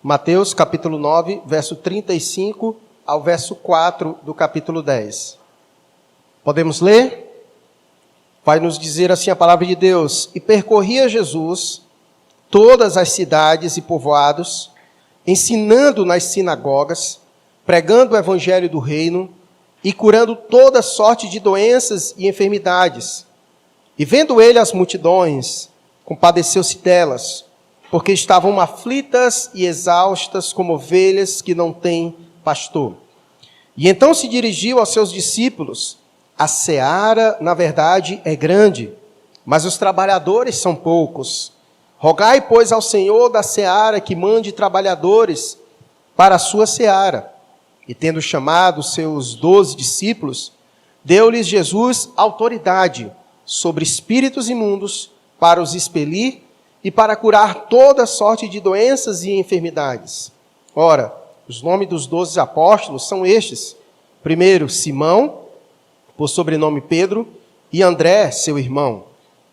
Mateus capítulo 9, verso 35 ao verso 4 do capítulo 10. Podemos ler? Vai nos dizer assim a palavra de Deus: E percorria Jesus todas as cidades e povoados, ensinando nas sinagogas, pregando o evangelho do reino e curando toda sorte de doenças e enfermidades. E vendo ele as multidões, compadeceu-se delas, porque estavam aflitas e exaustas como ovelhas que não têm pastor. E então se dirigiu aos seus discípulos: A seara, na verdade, é grande, mas os trabalhadores são poucos. Rogai, pois, ao Senhor da seara que mande trabalhadores para a sua seara. E tendo chamado seus 12 discípulos, deu-lhes Jesus autoridade sobre espíritos imundos para os expelir e para curar toda sorte de doenças e enfermidades. Ora, os nomes dos 12 apóstolos são estes: primeiro, Simão, por sobrenome Pedro, e André, seu irmão,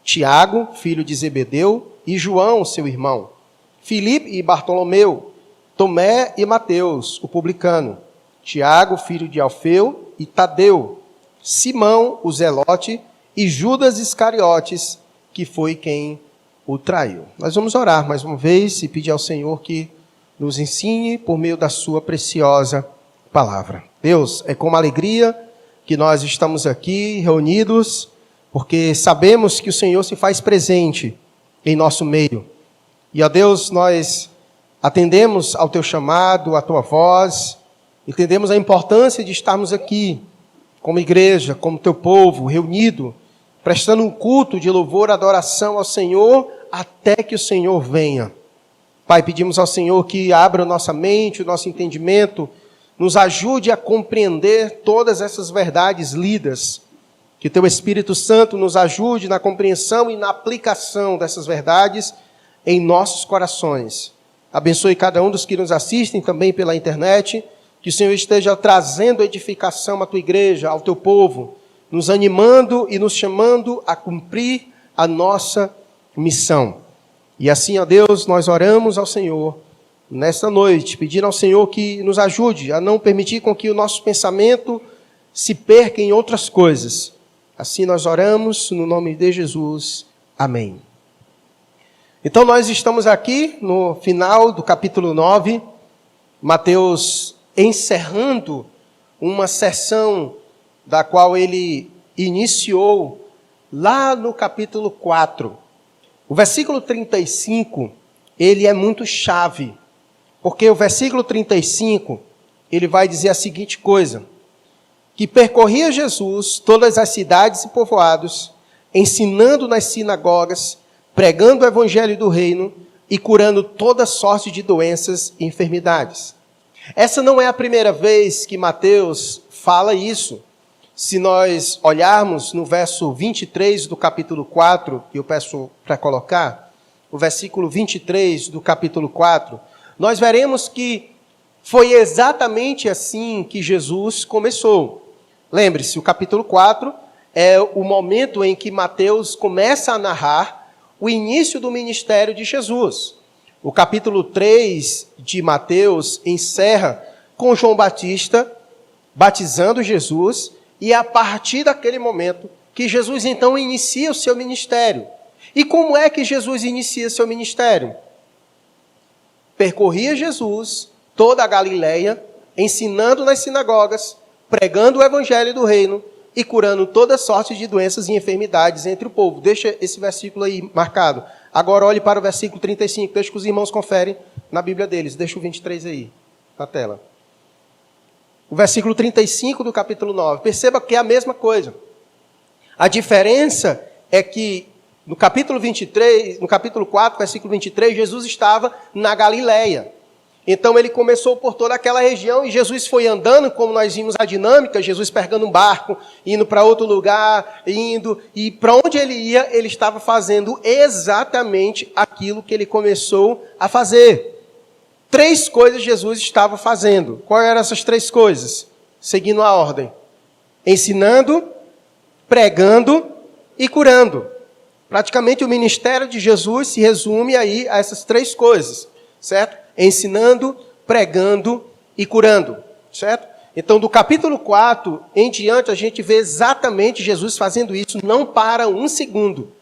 Tiago, filho de Zebedeu, e João, seu irmão, Filipe e Bartolomeu, Tomé e Mateus, o publicano, Tiago, filho de Alfeu, e Tadeu, Simão, o zelote, e Judas Iscariotes, que foi quem o traiu. Nós vamos orar mais uma vez e pedir ao Senhor que nos ensine por meio da sua preciosa palavra. Deus, é com alegria que nós estamos aqui reunidos, porque sabemos que o Senhor se faz presente em nosso meio. E, ó Deus, nós atendemos ao teu chamado, à tua voz, entendemos a importância de estarmos aqui como igreja, como teu povo, reunido, prestando um culto de louvor e adoração ao Senhor, até que o Senhor venha. Pai, pedimos ao Senhor que abra nossa mente, o nosso entendimento, nos ajude a compreender todas essas verdades lidas, que teu Espírito Santo nos ajude na compreensão e na aplicação dessas verdades em nossos corações. Abençoe cada um dos que nos assistem também pela internet, que o Senhor esteja trazendo edificação à tua igreja, ao teu povo, nos animando e nos chamando a cumprir a nossa missão. E assim, ó Deus, nós oramos ao Senhor nesta noite, pedindo ao Senhor que nos ajude a não permitir com que o nosso pensamento se perca em outras coisas. Assim nós oramos no nome de Jesus. Amém. Então nós estamos aqui no final do capítulo 9, Mateus encerrando uma sessão da qual ele iniciou lá no capítulo 4. O versículo 35, ele é muito chave, porque o versículo 35, ele vai dizer a seguinte coisa: que percorria Jesus todas as cidades e povoados, ensinando nas sinagogas, pregando o evangelho do reino e curando toda sorte de doenças e enfermidades. Essa não é a primeira vez que Mateus fala isso. Se nós olharmos no verso 23 do capítulo 4, que eu peço para colocar, o versículo 23 do capítulo 4, nós veremos que foi exatamente assim que Jesus começou. Lembre-se, o capítulo 4 é o momento em que Mateus começa a narrar o início do ministério de Jesus. O capítulo 3 de Mateus encerra com João Batista batizando Jesus, e é a partir daquele momento que Jesus então inicia o seu ministério. E como é que Jesus inicia seu ministério? Percorria Jesus toda a Galileia, ensinando nas sinagogas, pregando o evangelho do reino e curando toda sorte de doenças e enfermidades entre o povo. Deixa esse versículo aí marcado. Agora olhe para o versículo 35, deixa que os irmãos conferem na Bíblia deles. Deixa o 23 aí, na tela. O versículo 35 do capítulo 9. Perceba que é a mesma coisa. A diferença é que no capítulo 23, no capítulo 4, versículo 23, Jesus estava na Galileia. Então ele começou por toda aquela região e Jesus foi andando, como nós vimos a dinâmica, Jesus pegando um barco, indo para outro lugar, e para onde ele ia, ele estava fazendo exatamente aquilo que ele começou a fazer. 3 coisas Jesus estava fazendo. Quais eram essas 3 coisas? Seguindo a ordem: ensinando, pregando e curando. Praticamente o ministério de Jesus se resume aí a essas 3 coisas, certo? ensinando, pregando e curando, certo? Então, do capítulo 4 em diante, a gente vê exatamente Jesus fazendo isso, não para um segundo.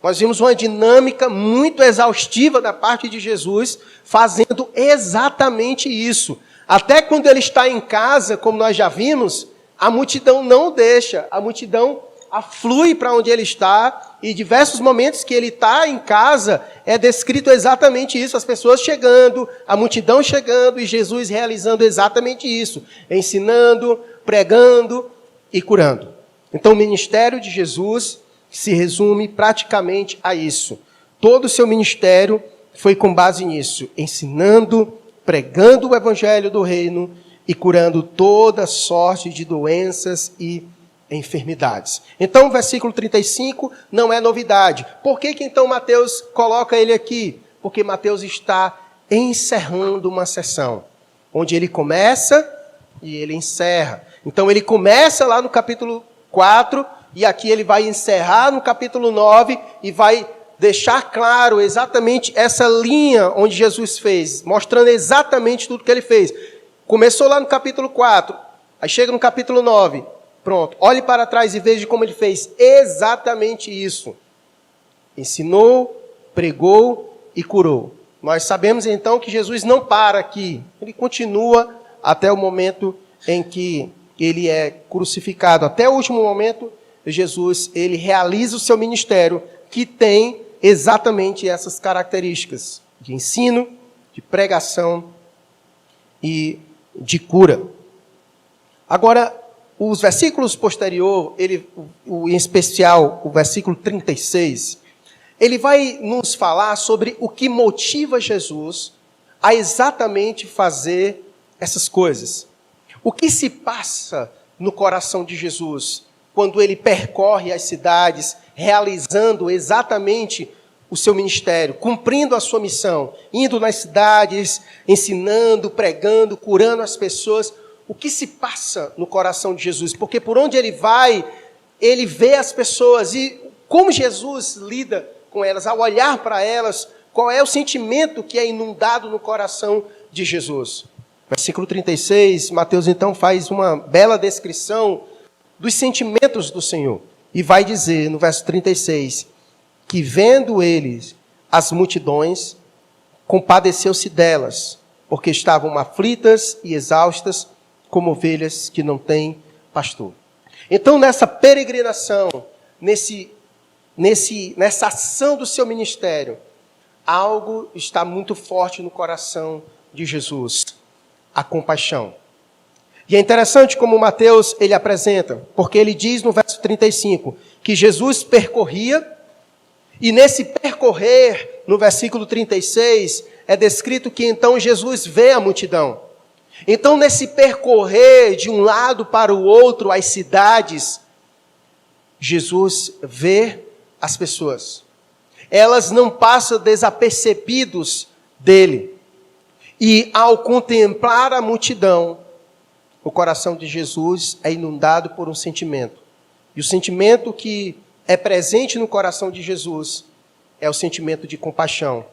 Nós vimos uma dinâmica muito exaustiva da parte de Jesus, fazendo exatamente isso. Até quando ele está em casa, como nós já vimos, a multidão não o deixa, a multidão aflui para onde ele está, e diversos momentos que ele está em casa, é descrito exatamente isso, as pessoas chegando, a multidão chegando, e Jesus realizando exatamente isso, ensinando, pregando e curando. Então o ministério de Jesus se resume praticamente a isso. Todo o seu ministério foi com base nisso, ensinando, pregando o evangelho do reino e curando toda sorte de doenças e enfermidades. Então, o versículo 35 não é novidade. Por que então Mateus coloca ele aqui? Porque Mateus está encerrando uma sessão, onde ele começa e ele encerra. Então, ele começa lá no capítulo 4, e aqui ele vai encerrar no capítulo 9, e vai deixar claro exatamente essa linha onde Jesus fez, mostrando exatamente tudo que ele fez. Começou lá no capítulo 4, aí chega no capítulo 9, pronto, olhe para trás e veja como ele fez exatamente isso. Ensinou, pregou e curou. Nós sabemos então que Jesus não para aqui, ele continua até o momento em que ele é crucificado. Até o último momento, Jesus ele realiza o seu ministério, que tem exatamente essas características de ensino, de pregação e de cura. Agora, os versículos posteriores, em especial o versículo 36, ele vai nos falar sobre o que motiva Jesus a exatamente fazer essas coisas. O que se passa no coração de Jesus quando ele percorre as cidades, realizando exatamente o seu ministério, cumprindo a sua missão, indo nas cidades, ensinando, pregando, curando as pessoas. O que se passa no coração de Jesus? Porque por onde ele vai, ele vê as pessoas, e como Jesus lida com elas, ao olhar para elas, qual é o sentimento que é inundado no coração de Jesus? Versículo 36, Mateus então faz uma bela descrição dos sentimentos do Senhor. E vai dizer no verso 36, que vendo eles as multidões, compadeceu-se delas, porque estavam aflitas e exaustas, como ovelhas que não têm pastor. Então, nessa peregrinação, nessa ação do seu ministério, algo está muito forte no coração de Jesus: a compaixão. E é interessante como Mateus ele apresenta, porque ele diz no verso 35 que Jesus percorria, e nesse percorrer, no versículo 36, é descrito que então Jesus vê a multidão. Então, nesse percorrer de um lado para o outro, as cidades, Jesus vê as pessoas. Elas não passam desapercebidos dele. E ao contemplar a multidão, o coração de Jesus é inundado por um sentimento. E o sentimento que é presente no coração de Jesus é o sentimento de compaixão.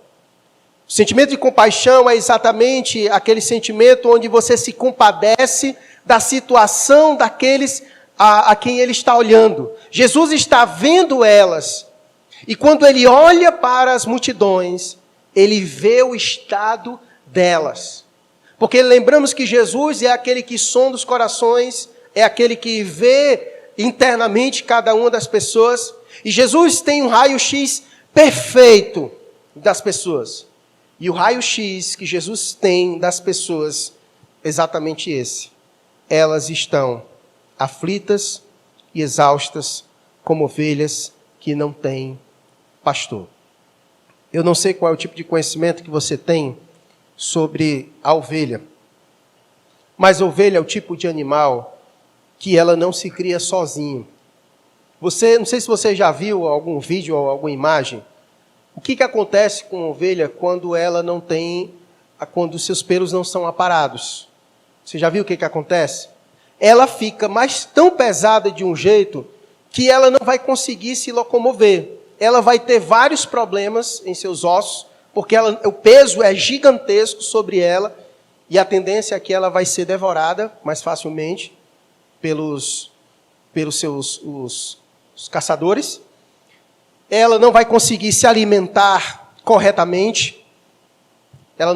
O sentimento de compaixão é exatamente aquele sentimento onde você se compadece da situação daqueles a quem ele está olhando. Jesus está vendo elas, e quando ele olha para as multidões, ele vê o estado delas. Porque lembramos que Jesus é aquele que sonda os corações, é aquele que vê internamente cada uma das pessoas, e Jesus tem um raio-x perfeito das pessoas. E o raio-x que Jesus tem das pessoas é exatamente esse. Elas estão aflitas e exaustas, como ovelhas que não têm pastor. Eu não sei qual é o tipo de conhecimento que você tem sobre a ovelha, mas a ovelha é o tipo de animal que ela não se cria sozinho. Não sei se você já viu algum vídeo ou alguma imagem. O que acontece com a ovelha quando ela não tem, quando os seus pelos não são aparados? Você já viu o que acontece? Ela fica mais tão pesada de um jeito que ela não vai conseguir se locomover. Ela vai ter vários problemas em seus ossos, porque o peso é gigantesco sobre ela, e a tendência é que ela vai ser devorada mais facilmente pelos seus os caçadores. Ela não vai conseguir se alimentar corretamente. Ela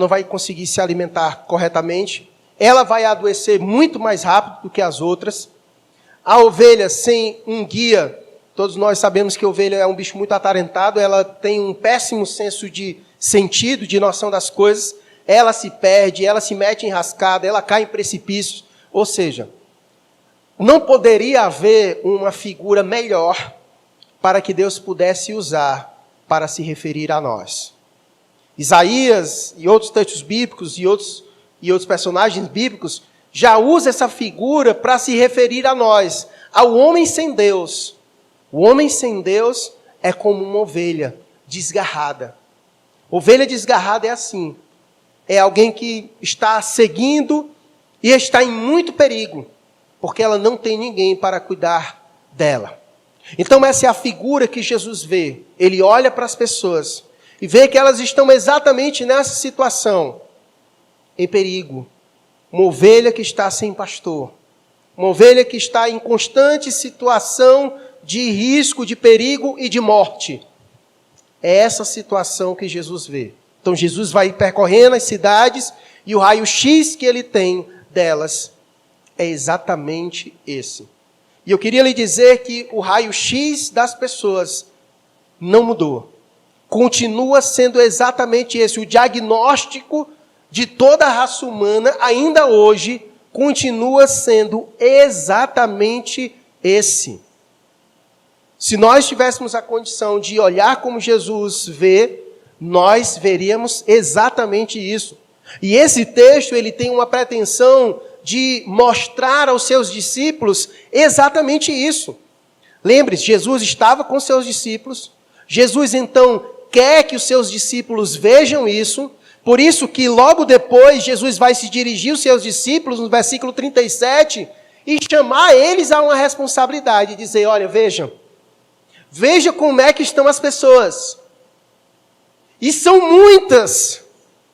vai adoecer muito mais rápido do que as outras. A ovelha sem um guia, todos nós sabemos que a ovelha é um bicho muito atarentado, ela tem um péssimo senso de sentido, de noção das coisas, ela se perde, ela se mete em rascada, ela cai em precipícios. Ou seja, não poderia haver uma figura melhor para que Deus pudesse usar para se referir a nós. Isaías e outros textos bíblicos e outros personagens bíblicos já usa essa figura para se referir a nós, ao homem sem Deus. O homem sem Deus é como uma ovelha desgarrada. Ovelha desgarrada é assim. É alguém que está seguindo e está em muito perigo, porque ela não tem ninguém para cuidar dela. Então essa é a figura que Jesus vê. Ele olha para as pessoas e vê que elas estão exatamente nessa situação, em perigo. Uma ovelha que está sem pastor. Uma ovelha que está em constante situação de risco, de perigo e de morte. É essa situação que Jesus vê. Então Jesus vai percorrendo as cidades e o raio-x que ele tem delas é exatamente esse. E eu queria lhe dizer que o raio-x das pessoas não mudou. Continua sendo exatamente esse. O diagnóstico de toda a raça humana, ainda hoje, continua sendo exatamente esse. Se nós tivéssemos a condição de olhar como Jesus vê, nós veríamos exatamente isso. E esse texto, ele tem uma pretensão de mostrar aos seus discípulos exatamente isso. Lembre-se, Jesus estava com seus discípulos. Jesus, então, quer que os seus discípulos vejam isso. Por isso que logo depois Jesus vai se dirigir aos seus discípulos, no versículo 37, e chamar eles a uma responsabilidade, dizer, olha, veja como é que estão as pessoas. E são muitas.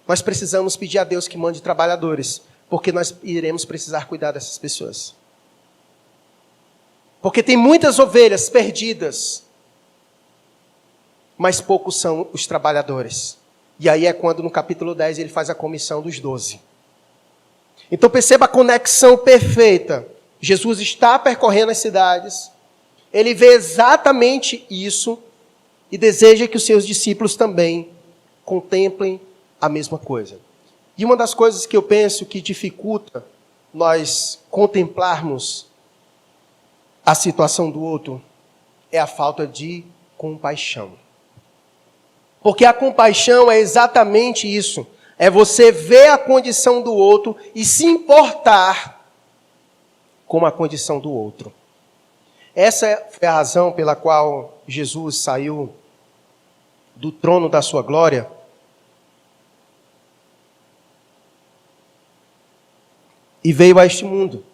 Nós precisamos pedir a Deus que mande trabalhadores, porque nós iremos precisar cuidar dessas pessoas. Porque tem muitas ovelhas perdidas, mas poucos são os trabalhadores. E aí é quando no capítulo 10 ele faz a comissão dos 12. Então perceba a conexão perfeita. Jesus está percorrendo as cidades, ele vê exatamente isso e deseja que os seus discípulos também contemplem a mesma coisa. E uma das coisas que eu penso que dificulta nós contemplarmos a situação do outro é a falta de compaixão. Porque a compaixão é exatamente isso. É você ver a condição do outro e se importar com a condição do outro. Essa foi a razão pela qual Jesus saiu do trono da sua glória e veio a este mundo.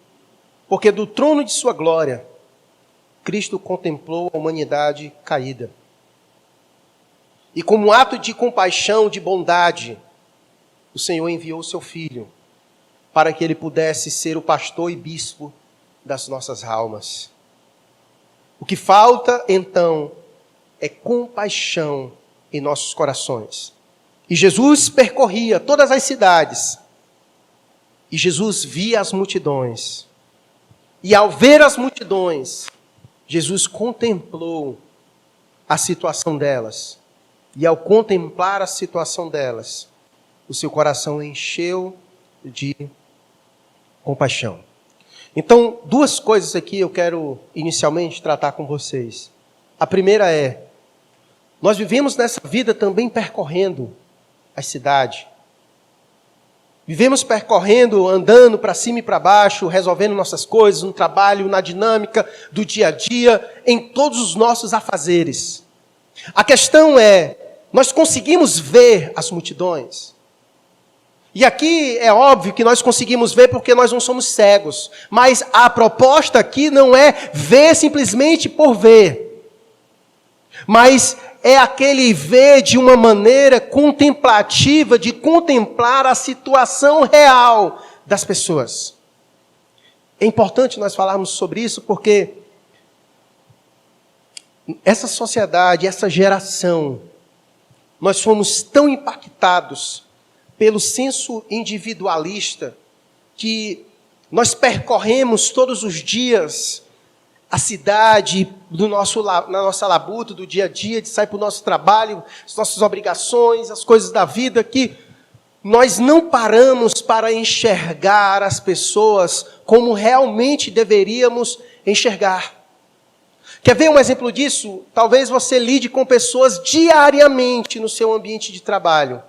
Porque do trono de sua glória, Cristo contemplou a humanidade caída. E como ato de compaixão, de bondade, o Senhor enviou o seu Filho para que ele pudesse ser o pastor e bispo das nossas almas. O que falta, então, é compaixão em nossos corações. E Jesus percorria todas as cidades. E Jesus via as multidões. E ao ver as multidões, Jesus contemplou a situação delas. E ao contemplar a situação delas, o seu coração encheu de compaixão. Então, duas coisas aqui eu quero inicialmente tratar com vocês. A primeira é, nós vivemos nessa vida também percorrendo a cidade. Vivemos percorrendo, andando para cima e para baixo, resolvendo nossas coisas, no trabalho, na dinâmica do dia a dia, em todos os nossos afazeres. A questão é, nós conseguimos ver as multidões? E aqui é óbvio que nós conseguimos ver porque nós não somos cegos. Mas a proposta aqui não é ver simplesmente por ver. Mas é aquele ver de uma maneira contemplativa, de contemplar a situação real das pessoas. É importante nós falarmos sobre isso porque essa sociedade, essa geração, nós fomos tão impactados pelo senso individualista que nós percorremos todos os dias a cidade na nossa labuta, do dia a dia, de sair para o nosso trabalho, as nossas obrigações, as coisas da vida, que nós não paramos para enxergar as pessoas como realmente deveríamos enxergar. Quer ver um exemplo disso? Talvez você lide com pessoas diariamente no seu ambiente de trabalho.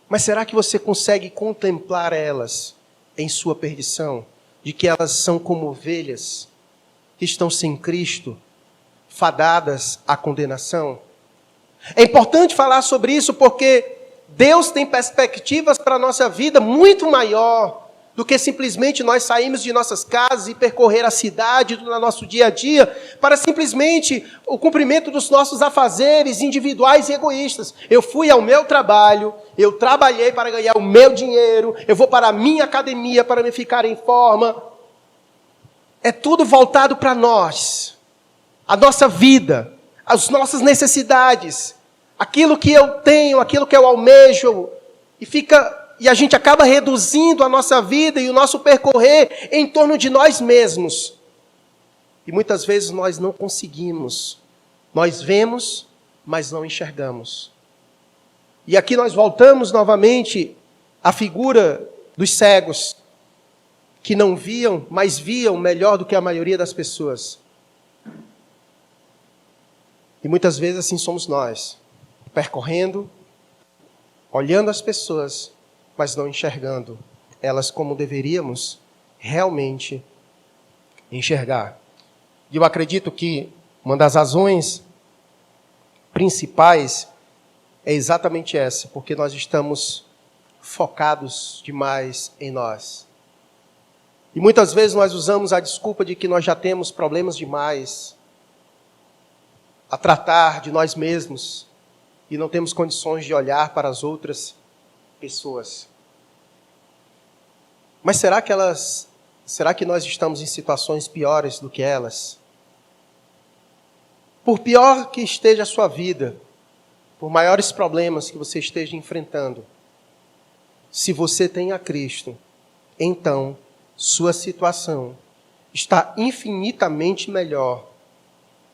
Mas será que você consegue contemplar elas em sua perdição? De que elas são como ovelhas que estão sem Cristo, fadadas à condenação? É importante falar sobre isso porque Deus tem perspectivas para a nossa vida muito maior do que simplesmente nós sairmos de nossas casas e percorrer a cidade no nosso dia a dia para simplesmente o cumprimento dos nossos afazeres individuais e egoístas. Eu fui ao meu trabalho, eu trabalhei para ganhar o meu dinheiro, eu vou para a minha academia para me ficar em forma. É tudo voltado para nós, a nossa vida, as nossas necessidades, aquilo que eu tenho, aquilo que eu almejo, e a gente acaba reduzindo a nossa vida e o nosso percorrer em torno de nós mesmos. E muitas vezes nós não conseguimos. Nós vemos, mas não enxergamos. E aqui nós voltamos novamente à figura dos cegos, que não viam, mas viam melhor do que a maioria das pessoas. E muitas vezes assim somos nós, percorrendo, olhando as pessoas, mas não enxergando elas como deveríamos realmente enxergar. E eu acredito que uma das razões principais é exatamente essa, porque nós estamos focados demais em nós. E muitas vezes nós usamos a desculpa de que nós já temos problemas demais a tratar de nós mesmos e não temos condições de olhar para as outras pessoas. Mas será que nós estamos em situações piores do que elas? Por pior que esteja a sua vida, por maiores problemas que você esteja enfrentando, se você tem a Cristo, então sua situação está infinitamente melhor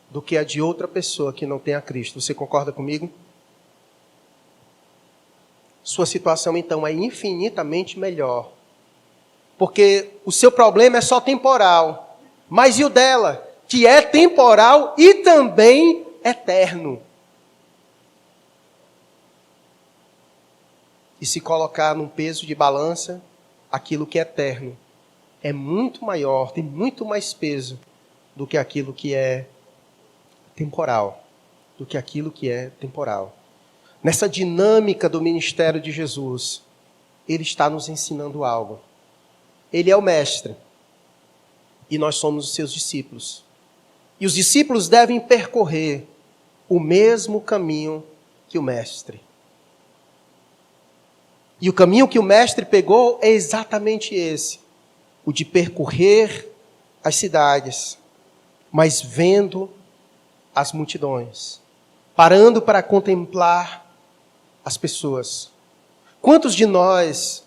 do que a de outra pessoa que não tem a Cristo. Você concorda comigo? Sua situação, então, é infinitamente melhor. Porque o seu problema é só temporal. Mas e o dela? Que é temporal e também eterno. E se colocar num peso de balança, aquilo que é eterno é muito maior, tem muito mais peso do que aquilo que é temporal. Nessa dinâmica do ministério de Jesus, Ele está nos ensinando algo. Ele é o mestre e nós somos os seus discípulos. E os discípulos devem percorrer o mesmo caminho que o mestre. E o caminho que o mestre pegou é exatamente esse, o de percorrer as cidades, mas vendo as multidões, parando para contemplar as pessoas. Quantos de nós,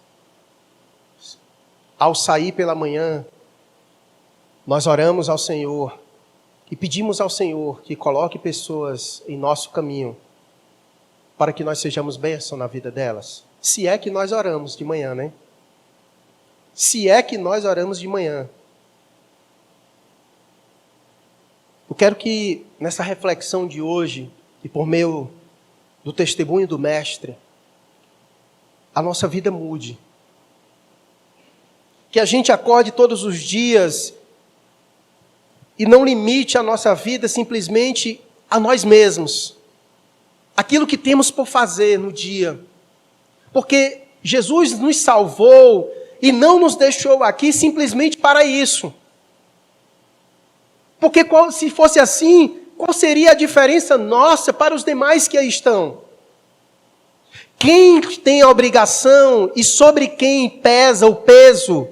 ao sair pela manhã, nós oramos ao Senhor e pedimos ao Senhor que coloque pessoas em nosso caminho para que nós sejamos bênção na vida delas? Se é que nós oramos de manhã, né? Se é que nós oramos de manhã. Eu quero que nessa reflexão de hoje, e por meio do testemunho do Mestre, a nossa vida mude. Que a gente acorde todos os dias e não limite a nossa vida simplesmente a nós mesmos. Aquilo que temos por fazer no dia. Porque Jesus nos salvou e não nos deixou aqui simplesmente para isso. Porque se fosse assim, qual seria a diferença nossa para os demais que aí estão? Quem tem a obrigação e sobre quem pesa o peso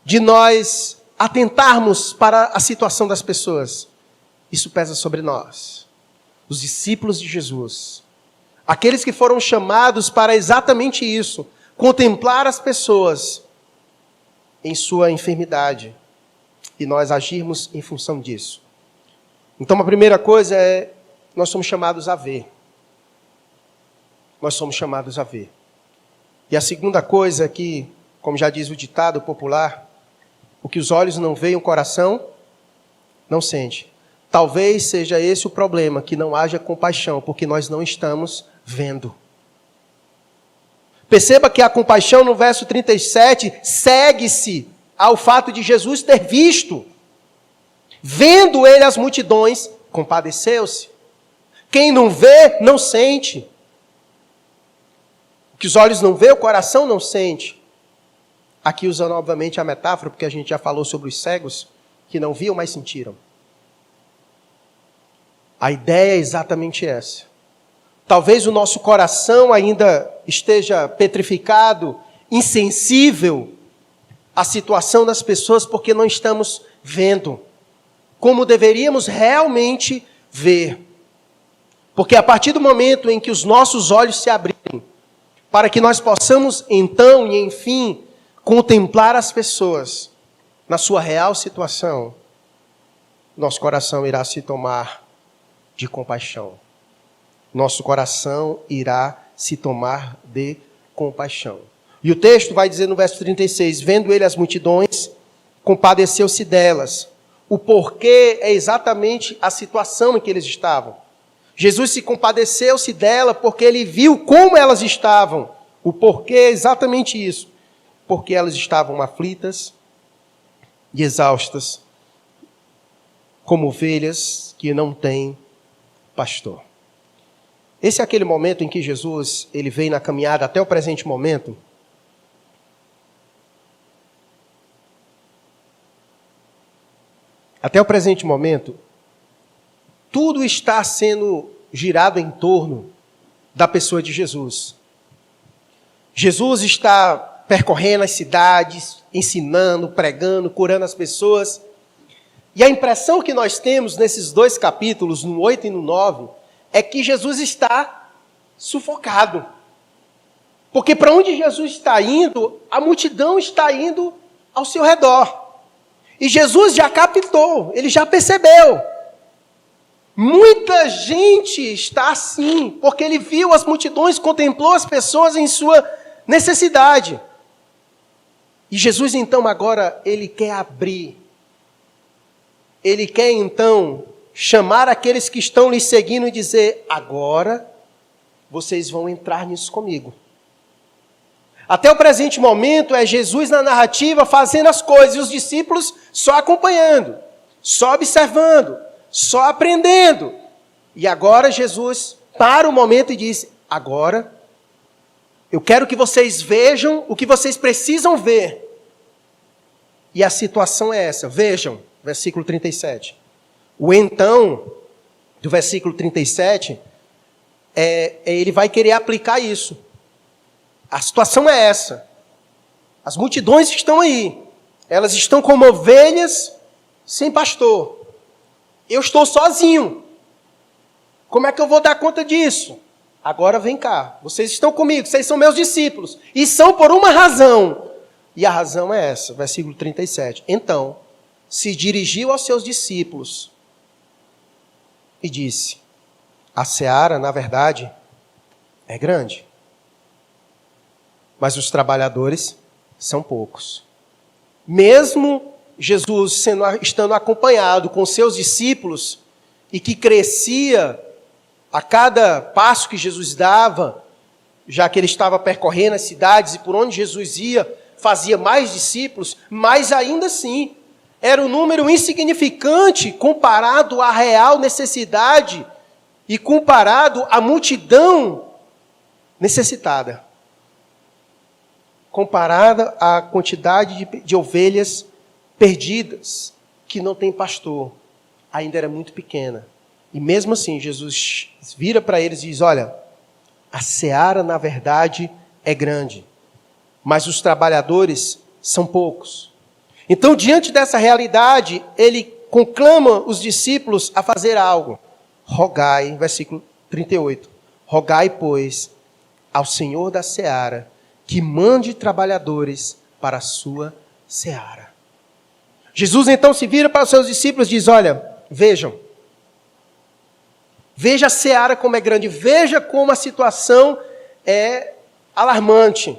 de nós atentarmos para a situação das pessoas? Isso pesa sobre nós, os discípulos de Jesus. Aqueles que foram chamados para exatamente isso, contemplar as pessoas em sua enfermidade e nós agirmos em função disso. Então, a primeira coisa é, nós somos chamados a ver. Nós somos chamados a ver. E a segunda coisa é que, como já diz o ditado popular, o que os olhos não veem, o coração não sente. Talvez seja esse o problema, que não haja compaixão, porque nós não estamos vendo. Perceba que a compaixão no verso 37 segue-se ao fato de Jesus ter visto. Vendo ele as multidões, compadeceu-se. Quem não vê, não sente. O que os olhos não veem, o coração não sente. Aqui usando, obviamente, a metáfora, porque a gente já falou sobre os cegos, que não viam, mas sentiram. A ideia é exatamente essa. Talvez o nosso coração ainda esteja petrificado, insensível à situação das pessoas, porque não estamos vendo como deveríamos realmente ver. Porque a partir do momento em que os nossos olhos se abrirem, para que nós possamos então e enfim contemplar as pessoas na sua real situação, nosso coração irá se tomar de compaixão. Nosso coração irá se tomar de compaixão. E o texto vai dizer no verso 36, vendo ele as multidões, compadeceu-se delas. O porquê é exatamente a situação em que eles estavam. Jesus se compadeceu-se dela porque ele viu como elas estavam. O porquê é exatamente isso. Porque elas estavam aflitas e exaustas, como ovelhas que não têm pastor. Esse é aquele momento em que Jesus ele vem na caminhada até o presente momento. Até o presente momento, tudo está sendo girado em torno da pessoa de Jesus. Jesus está percorrendo as cidades, ensinando, pregando, curando as pessoas. E a impressão que nós temos nesses dois capítulos, no 8 e no 9, é que Jesus está sufocado. Porque para onde Jesus está indo, a multidão está indo ao seu redor. E Jesus já captou, ele já percebeu. Muita gente está assim, porque ele viu as multidões, contemplou as pessoas em sua necessidade. E Jesus então agora, ele quer abrir. Ele quer então chamar aqueles que estão lhe seguindo e dizer, agora vocês vão entrar nisso comigo. Até o presente momento é Jesus na narrativa fazendo as coisas e os discípulos só acompanhando, só observando, só aprendendo. E agora Jesus para o momento e diz, agora eu quero que vocês vejam o que vocês precisam ver. E a situação é essa, vejam, versículo 37. O então, do versículo 37, ele vai querer aplicar isso. A situação é essa. As multidões estão aí. Elas estão como ovelhas sem pastor. Eu estou sozinho. Como é que eu vou dar conta disso? Agora vem cá. Vocês estão comigo. Vocês são meus discípulos. E são por uma razão. E a razão é essa. Versículo 37. Então, se dirigiu aos seus discípulos e disse, a seara, na verdade, é grande. Mas os trabalhadores são poucos. Mesmo Jesus estando acompanhado com seus discípulos e que crescia a cada passo que Jesus dava, já que ele estava percorrendo as cidades e por onde Jesus ia, fazia mais discípulos, mas ainda assim, era um número insignificante comparado à real necessidade e comparado à multidão necessitada. Comparada à quantidade de ovelhas perdidas, que não tem pastor, ainda era muito pequena. E mesmo assim, Jesus vira para eles e diz, olha, a seara, na verdade, é grande, mas os trabalhadores são poucos. Então, diante dessa realidade, ele conclama os discípulos a fazer algo. Rogai, versículo 38, rogai, pois, ao Senhor da seara, que mande trabalhadores para a sua seara. Jesus então se vira para os seus discípulos e diz, olha, vejam, veja a seara como é grande, veja como a situação é alarmante.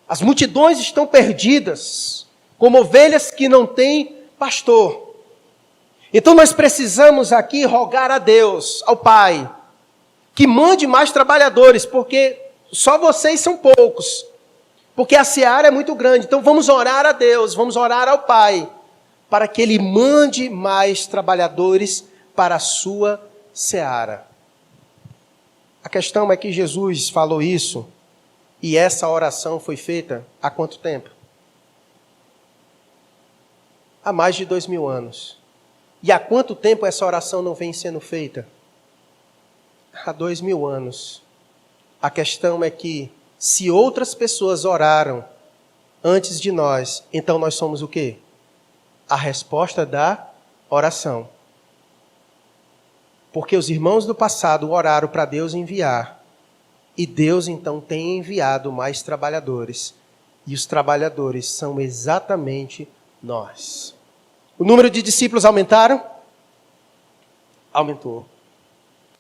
As multidões estão perdidas, como ovelhas que não têm pastor. Então nós precisamos aqui rogar a Deus, ao Pai, que mande mais trabalhadores, porque só vocês são poucos. Porque a seara é muito grande. Então vamos orar a Deus, vamos orar ao Pai, para que Ele mande mais trabalhadores para a sua seara. A questão é que Jesus falou isso, e essa oração foi feita há quanto tempo? Há mais de 2000 anos. E há quanto tempo essa oração não vem sendo feita? Há 2000 anos. A questão é que, se outras pessoas oraram antes de nós, então nós somos o quê? A resposta da oração. Porque os irmãos do passado oraram para Deus enviar. E Deus então tem enviado mais trabalhadores. E os trabalhadores são exatamente nós. O número de discípulos aumentaram? Aumentou.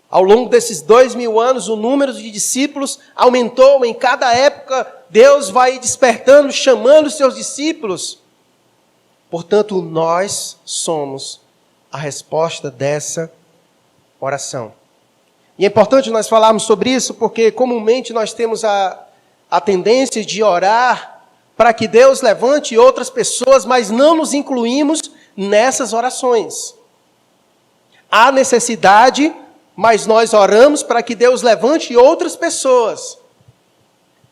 Ao longo desses 2000 anos, o número de discípulos aumentou. Em cada época, Deus vai despertando, chamando os seus discípulos. Portanto, nós somos a resposta dessa oração. E é importante nós falarmos sobre isso, porque comumente nós temos a tendência de orar para que Deus levante outras pessoas, mas não nos incluímos nessas orações. Há necessidade, mas nós oramos para que Deus levante outras pessoas.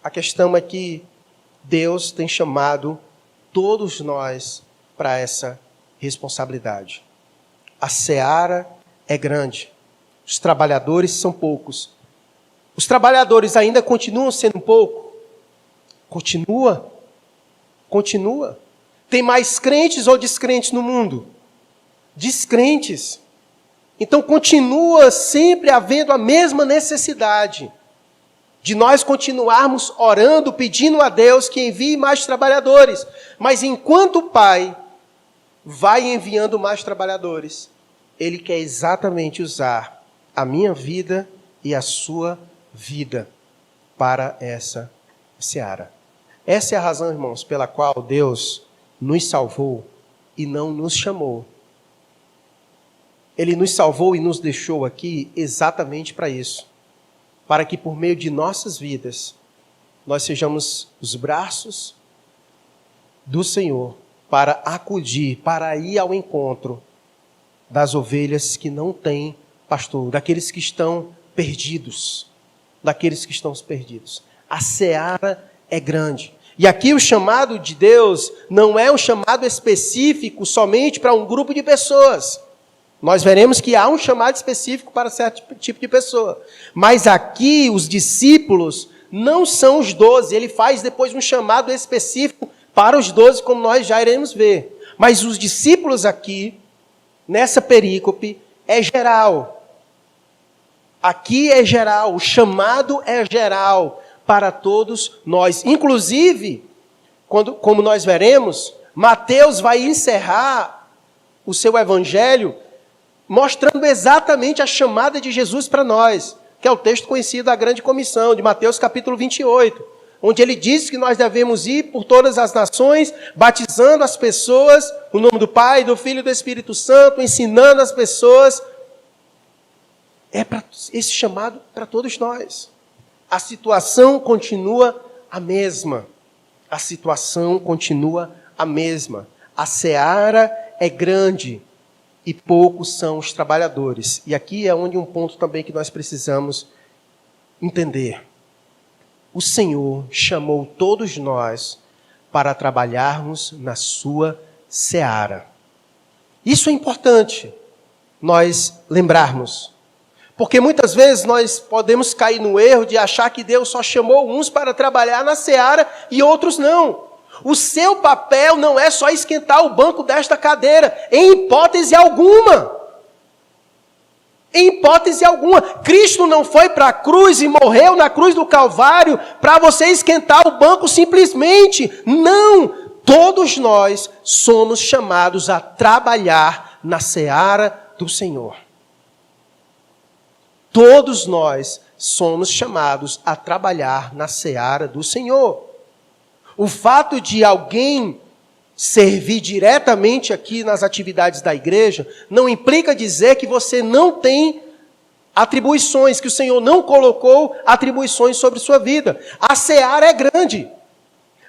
A questão é que Deus tem chamado todos nós para essa responsabilidade. A seara é grande, os trabalhadores são poucos. Os trabalhadores ainda continuam sendo pouco? Continua. Tem mais crentes ou descrentes no mundo? Descrentes. Então continua sempre havendo a mesma necessidade de nós continuarmos orando, pedindo a Deus que envie mais trabalhadores. Mas enquanto o Pai vai enviando mais trabalhadores, Ele quer exatamente usar a minha vida e a sua vida para essa seara. Essa é a razão, irmãos, pela qual Deus nos salvou e não nos chamou. Ele nos salvou e nos deixou aqui exatamente para isso. Para que por meio de nossas vidas, nós sejamos os braços do Senhor para acudir, para ir ao encontro das ovelhas que não têm pastor, daqueles que estão perdidos. A seara é grande. E aqui o chamado de Deus não é um chamado específico somente para um grupo de pessoas. Nós veremos que há um chamado específico para certo tipo de pessoa. Mas aqui os discípulos não são os 12. Ele faz depois um chamado específico para os 12, como nós já iremos ver. Mas os discípulos aqui, nessa perícope, é geral. Aqui é geral, o chamado é geral para todos nós. Inclusive, como nós veremos, Mateus vai encerrar o seu evangelho mostrando exatamente a chamada de Jesus para nós, que é o texto conhecido da Grande Comissão, de Mateus capítulo 28, onde ele diz que nós devemos ir por todas as nações, batizando as pessoas, no nome do Pai, do Filho e do Espírito Santo, ensinando as pessoas. É para esse chamado para todos nós. A situação continua a mesma. A seara é grande e poucos são os trabalhadores. E aqui é onde um ponto também que nós precisamos entender. O Senhor chamou todos nós para trabalharmos na sua seara. Isso é importante. nós lembrarmos. Porque muitas vezes nós podemos cair no erro de achar que Deus só chamou uns para trabalhar na seara e outros não. O seu papel não é só esquentar o banco desta cadeira, em hipótese alguma. Em hipótese alguma. Cristo não foi para a cruz e morreu na cruz do Calvário para você esquentar o banco simplesmente. Não! Todos nós somos chamados a trabalhar na seara do Senhor. Todos nós somos chamados a trabalhar na seara do Senhor. O fato de alguém servir diretamente aqui nas atividades da igreja não implica dizer que você não tem atribuições, que o Senhor não colocou atribuições sobre sua vida. A seara é grande.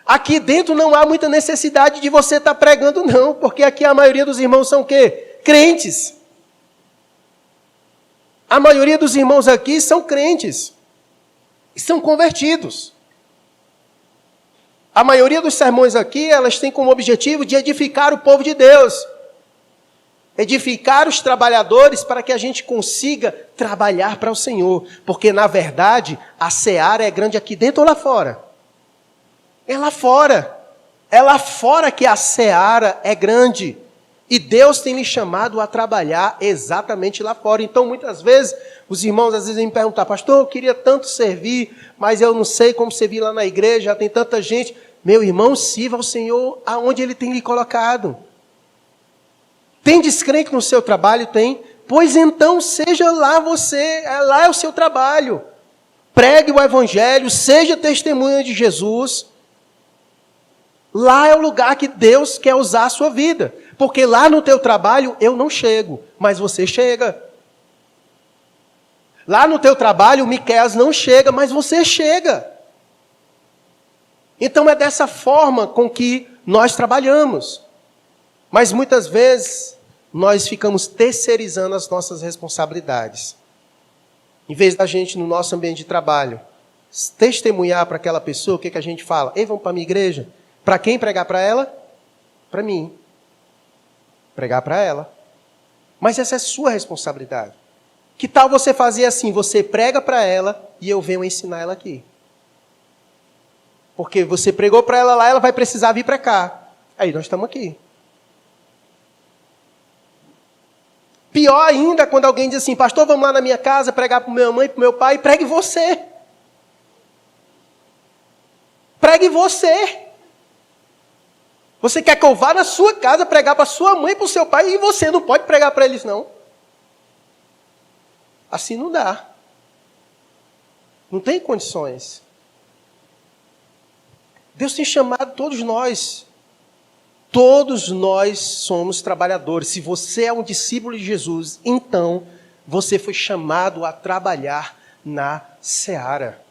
Aqui dentro não há muita necessidade de você estar pregando, não, porque aqui a maioria dos irmãos são o quê? Crentes. A maioria dos irmãos aqui são crentes. São convertidos. A maioria dos sermões aqui, elas têm como objetivo de edificar o povo de Deus. Edificar os trabalhadores para que a gente consiga trabalhar para o Senhor. Porque, na verdade, a seara é grande aqui dentro ou lá fora? É lá fora. É lá fora que a seara é grande. E Deus tem me chamado a trabalhar exatamente lá fora. Então, muitas vezes, os irmãos às vezes vêm me perguntar, pastor, eu queria tanto servir, mas eu não sei como servir lá na igreja, já tem tanta gente. Meu irmão, sirva ao Senhor aonde Ele tem lhe colocado. Tem descrente no seu trabalho? Tem. Pois então, seja lá você, lá é o seu trabalho. Pregue o Evangelho, seja testemunha de Jesus. Lá é o lugar que Deus quer usar a sua vida. Porque lá no teu trabalho eu não chego, mas você chega. Lá no teu trabalho o Miqueias não chega, mas você chega. Então é dessa forma com que nós trabalhamos. Mas muitas vezes nós ficamos terceirizando as nossas responsabilidades. Em vez da gente, no nosso ambiente de trabalho, testemunhar para aquela pessoa, o que a gente fala? Ei, vamos para a minha igreja? Para quem pregar para ela? Para mim. Pregar para ela. Mas essa é sua responsabilidade. Que tal você fazer assim? Você prega para ela e eu venho ensinar ela aqui. Porque você pregou para ela lá, ela vai precisar vir para cá. Aí nós estamos aqui. Pior ainda quando alguém diz assim, pastor, vamos lá na minha casa pregar para minha mãe, para o meu pai. Pregue você. Pregue você. Você quer que eu vá na sua casa pregar para sua mãe e para o seu pai e você não pode pregar para eles, não. Assim não dá. Não tem condições. Deus tem chamado todos nós. Todos nós somos trabalhadores. Se você é um discípulo de Jesus, então você foi chamado a trabalhar na seara.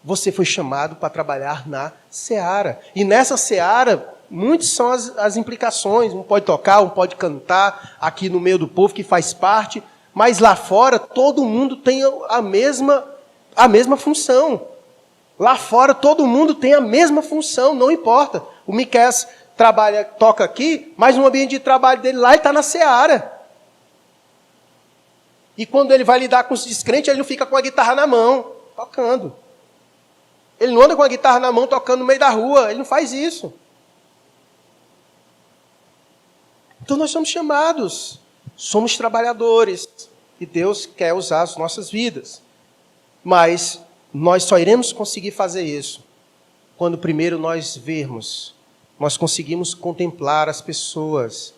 Você foi chamado para trabalhar na seara. E nessa seara, muitas são as implicações. Um pode tocar, um pode cantar aqui no meio do povo que faz parte. Mas lá fora, todo mundo tem a mesma função. Lá fora, todo mundo tem a mesma função, não importa. O Miqueias toca aqui, mas no ambiente de trabalho dele lá, ele está na seara. E quando ele vai lidar com os descrentes, ele não fica com a guitarra na mão, tocando. Ele não anda com a guitarra na mão, tocando no meio da rua. Ele não faz isso. Então nós somos chamados. Somos trabalhadores. E Deus quer usar as nossas vidas. Mas nós só iremos conseguir fazer isso quando primeiro nós conseguimos contemplar as pessoas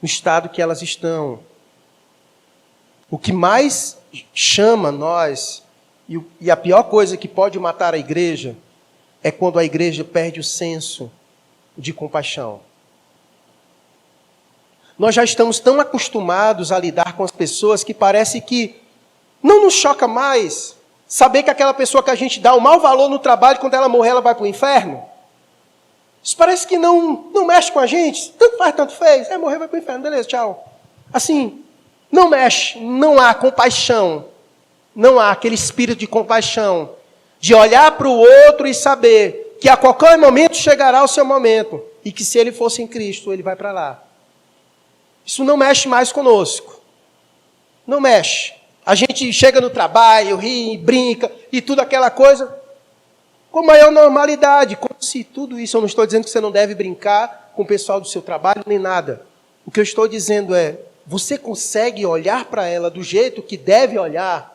no estado que elas estão. O que mais chama nós, e a pior coisa que pode matar a igreja, é quando a igreja perde o senso de compaixão. Nós já estamos tão acostumados a lidar com as pessoas que parece que não nos choca mais saber que aquela pessoa que a gente dá o mau valor no trabalho, quando ela morrer, ela vai para o inferno. Isso parece que não mexe com a gente. Tanto faz, tanto fez. Morrer, vai para o inferno. Beleza, tchau. Assim, não mexe, não há compaixão. Não há aquele espírito de compaixão, de olhar para o outro e saber que a qualquer momento chegará o seu momento. E que se ele fosse em Cristo, ele vai para lá. Isso não mexe mais conosco. Não mexe. A gente chega no trabalho, ri, brinca e tudo aquela coisa com maior normalidade. Como se tudo isso, eu não estou dizendo que você não deve brincar com o pessoal do seu trabalho, nem nada. O que eu estou dizendo é, você consegue olhar para ela do jeito que deve olhar?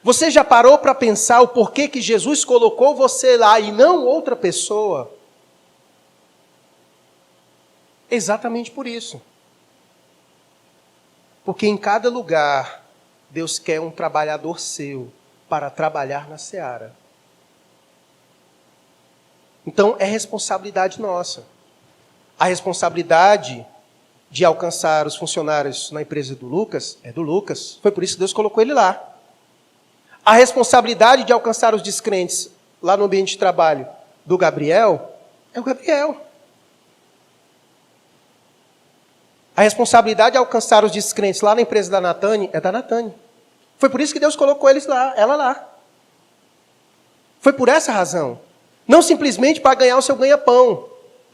Você já parou para pensar o porquê que Jesus colocou você lá e não outra pessoa? Exatamente por isso. Porque em cada lugar, Deus quer um trabalhador seu para trabalhar na seara. Então, é responsabilidade nossa. A responsabilidade de alcançar os funcionários na empresa do Lucas é do Lucas. Foi por isso que Deus colocou ele lá. A responsabilidade de alcançar os descrentes lá no ambiente de trabalho do Gabriel é o Gabriel. A responsabilidade de alcançar os descrentes lá na empresa da Natane é da Natane. Foi por isso que Deus colocou eles lá, ela lá. Foi por essa razão. Não simplesmente para ganhar o seu ganha-pão.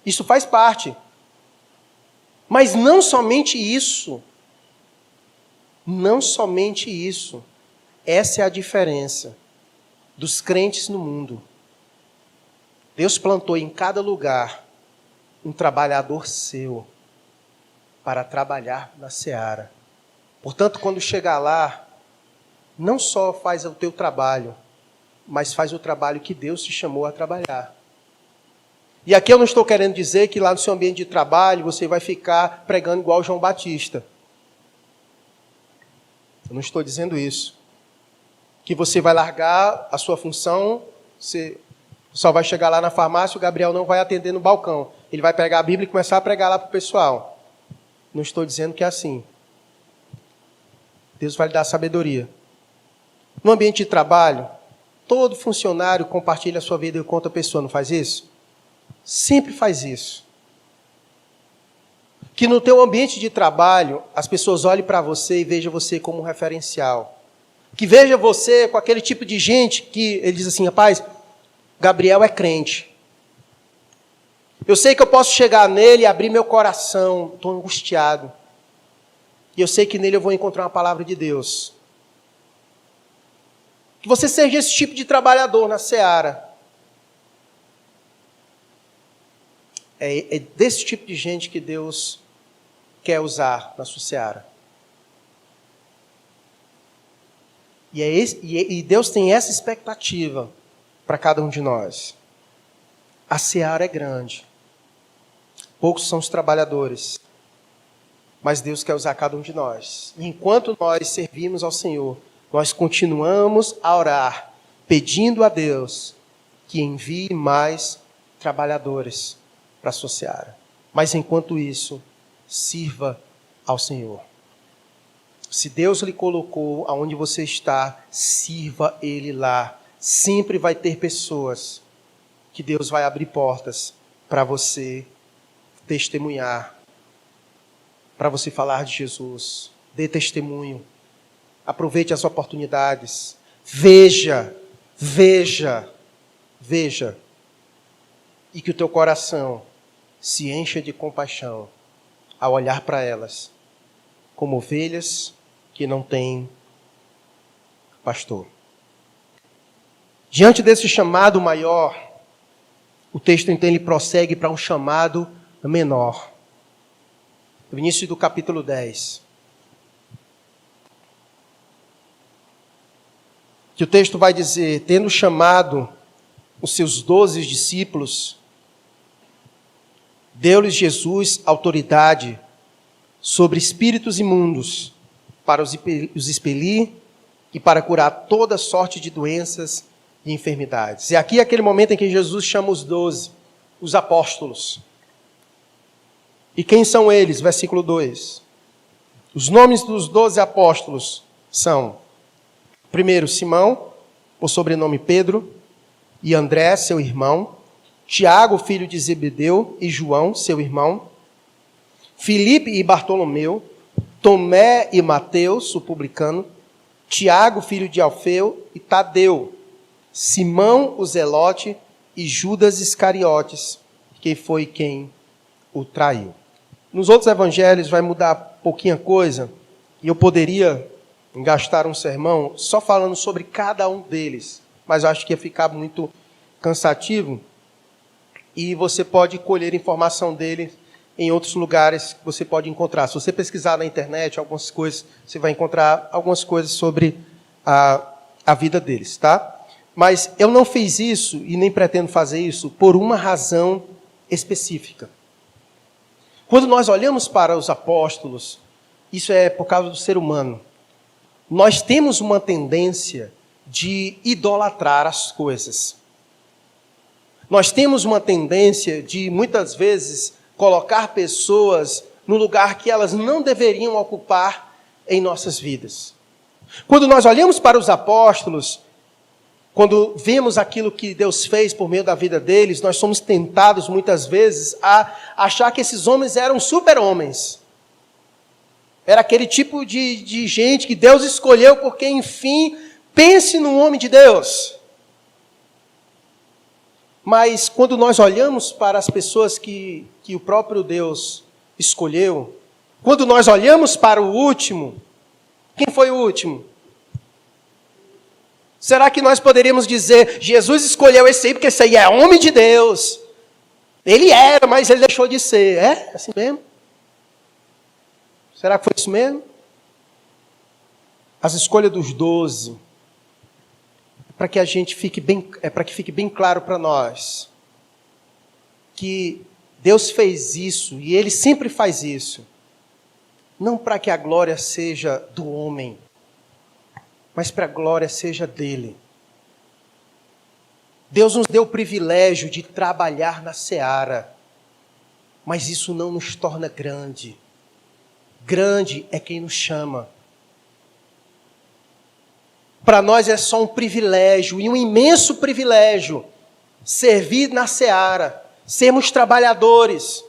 Isso faz parte. Mas não somente isso. Não somente isso. Essa é a diferença dos crentes no mundo. Deus plantou em cada lugar um trabalhador seu para trabalhar na seara. Portanto, quando chegar lá, não só faz o teu trabalho, mas faz o trabalho que Deus te chamou a trabalhar. E aqui eu não estou querendo dizer que lá no seu ambiente de trabalho você vai ficar pregando igual João Batista. Eu não estou dizendo isso. Que você vai largar a sua função, você só vai chegar lá na farmácia, o Gabriel não vai atender no balcão. Ele vai pegar a Bíblia e começar a pregar lá para o pessoal. Não estou dizendo que é assim. Deus vai lhe dar sabedoria. No ambiente de trabalho, todo funcionário compartilha a sua vida com outra pessoa, não faz isso? Sempre faz isso. Que no teu ambiente de trabalho, as pessoas olhem para você e vejam você como um referencial. Que veja você com aquele tipo de gente que ele diz assim, rapaz, Gabriel é crente. Eu sei que eu posso chegar nele e abrir meu coração, estou angustiado. E eu sei que nele eu vou encontrar uma palavra de Deus. Que você seja esse tipo de trabalhador na seara. É desse tipo de gente que Deus quer usar na sua seara. E Deus tem essa expectativa para cada um de nós. A seara é grande. Poucos são os trabalhadores. Mas Deus quer usar cada um de nós. E enquanto nós servimos ao Senhor, nós continuamos a orar, pedindo a Deus que envie mais trabalhadores para a sua seara. Mas enquanto isso, sirva ao Senhor. Se Deus lhe colocou aonde você está, sirva Ele lá. Sempre vai ter pessoas que Deus vai abrir portas para você testemunhar, para você falar de Jesus. Dê testemunho. Aproveite as oportunidades. Veja. E que o teu coração se encha de compaixão ao olhar para elas como ovelhas que não têm pastor. Diante desse chamado maior, o texto então ele prossegue para um chamado menor. No início do capítulo 10. Que o texto vai dizer, tendo chamado os seus 12 discípulos, deu-lhes Jesus autoridade sobre espíritos imundos, para os expelir e para curar toda sorte de doenças e enfermidades. E aqui é aquele momento em que Jesus chama os 12, os apóstolos. E quem são eles? Versículo 2. Os nomes dos 12 apóstolos são, primeiro, Simão, por sobrenome Pedro, e André, seu irmão, Tiago, filho de Zebedeu, e João, seu irmão, Filipe e Bartolomeu, Tomé e Mateus, o publicano, Tiago, filho de Alfeu, e Tadeu, Simão, o zelote, e Judas Iscariotes, que foi quem o traiu. nos outros evangelhos vai mudar pouquinha coisa, e eu poderia gastar um sermão só falando sobre cada um deles, mas eu acho que ia ficar muito cansativo, e você pode colher informação dele em outros lugares que você pode encontrar. Se você pesquisar na internet algumas coisas, você vai encontrar algumas coisas sobre a vida deles, tá? Mas eu não fiz isso, e nem pretendo fazer isso, por uma razão específica. Quando nós olhamos para os apóstolos, isso é por causa do ser humano. Nós temos uma tendência de idolatrar as coisas. Nós temos uma tendência de, muitas vezes, colocar pessoas no lugar que elas não deveriam ocupar em nossas vidas. Quando nós olhamos para os apóstolos, quando vemos aquilo que Deus fez por meio da vida deles, nós somos tentados muitas vezes a achar que esses homens eram super-homens. Era aquele tipo de gente que Deus escolheu porque, enfim, pense num homem de Deus. Mas quando nós olhamos para as pessoas que o próprio Deus escolheu, quando nós olhamos para o último, quem foi o último? Será que nós poderíamos dizer, Jesus escolheu esse aí porque esse aí é homem de Deus? Ele era, mas ele deixou de ser. É assim mesmo? Será que foi isso mesmo? As escolhas dos 12, para que fique bem claro para nós, que Deus fez isso, e Ele sempre faz isso, não para que a glória seja do homem, mas para a glória seja dele. Deus nos deu o privilégio de trabalhar na seara, mas isso não nos torna grande. Grande é quem nos chama. Para nós é só um privilégio, e um imenso privilégio, servir na seara, sermos trabalhadores.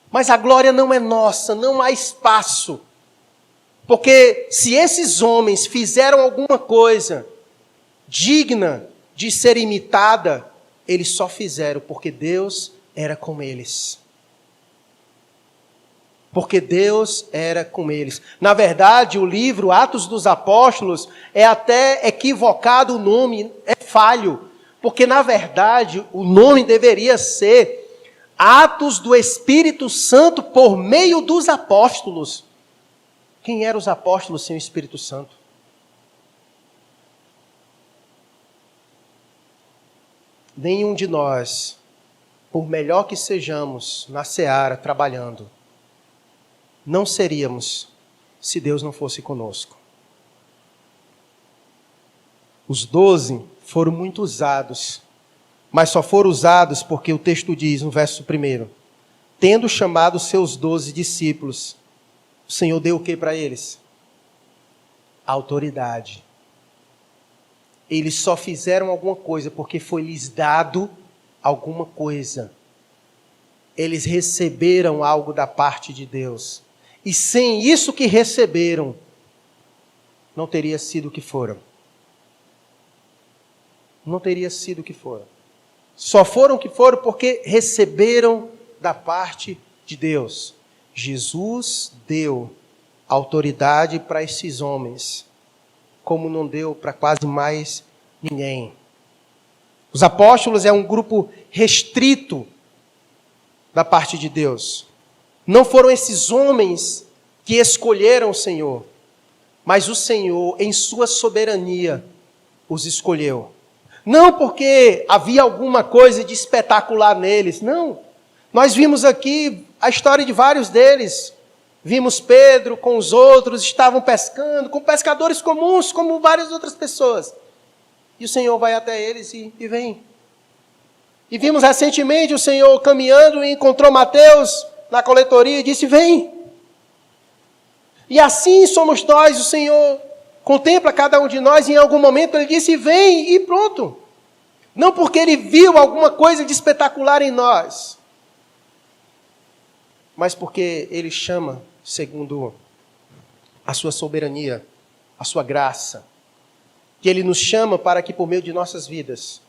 Mas a glória não é nossa, não há espaço. Porque se esses homens fizeram alguma coisa digna de ser imitada, eles só fizeram porque Deus era com eles. Porque Deus era com eles. Na verdade, o livro Atos dos Apóstolos é até equivocado o nome, é falho. Porque, na verdade, o nome deveria ser Atos do Espírito Santo por meio dos apóstolos. Quem eram os apóstolos sem o Espírito Santo? Nenhum de nós, por melhor que sejamos na seara trabalhando, não seríamos se Deus não fosse conosco. Os 12 foram muito usados, mas só foram usados porque o texto diz no verso 1, tendo chamado seus 12 discípulos, o Senhor deu o que para eles? Autoridade. Eles só fizeram alguma coisa porque foi lhes dado alguma coisa. Eles receberam algo da parte de Deus. E sem isso que receberam, não teria sido o que foram. Não teria sido o que foram. Só foram o que foram porque receberam da parte de Deus. Jesus deu autoridade para esses homens, como não deu para quase mais ninguém. Os apóstolos é um grupo restrito da parte de Deus. Não foram esses homens que escolheram o Senhor, mas o Senhor, em sua soberania, os escolheu. Não porque havia alguma coisa de espetacular neles, não. Nós vimos aqui a história de vários deles. Vimos Pedro com os outros, estavam pescando, com pescadores comuns, como várias outras pessoas. E o Senhor vai até eles e vem. E vimos recentemente o Senhor caminhando e encontrou Mateus na coletoria e disse, vem. E assim somos nós, o Senhor contempla cada um de nós e em algum momento Ele disse, vem e pronto. Não porque Ele viu alguma coisa de espetacular em nós, mas porque Ele chama segundo a sua soberania, a sua graça, que Ele nos chama para que por meio de nossas vidas,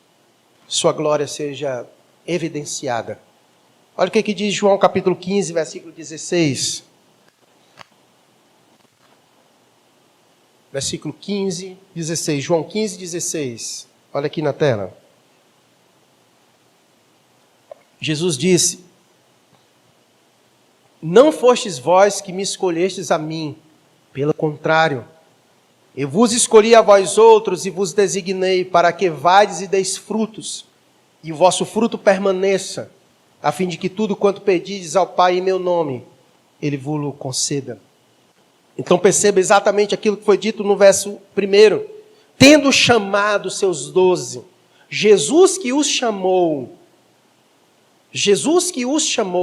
sua glória seja evidenciada. Olha o que diz João capítulo 15, versículo 16. Versículo 15, 16. João 15, 16. Olha aqui na tela. Jesus disse: não fostes vós que me escolhestes a mim, pelo contrário, eu vos escolhi a vós outros e vos designei para que vades e deis frutos, e o vosso fruto permaneça, a fim de que tudo quanto pedides ao Pai em meu nome, Ele vos conceda. Então perceba exatamente aquilo que foi dito no verso 1. Tendo chamado seus 12, Jesus que os chamou,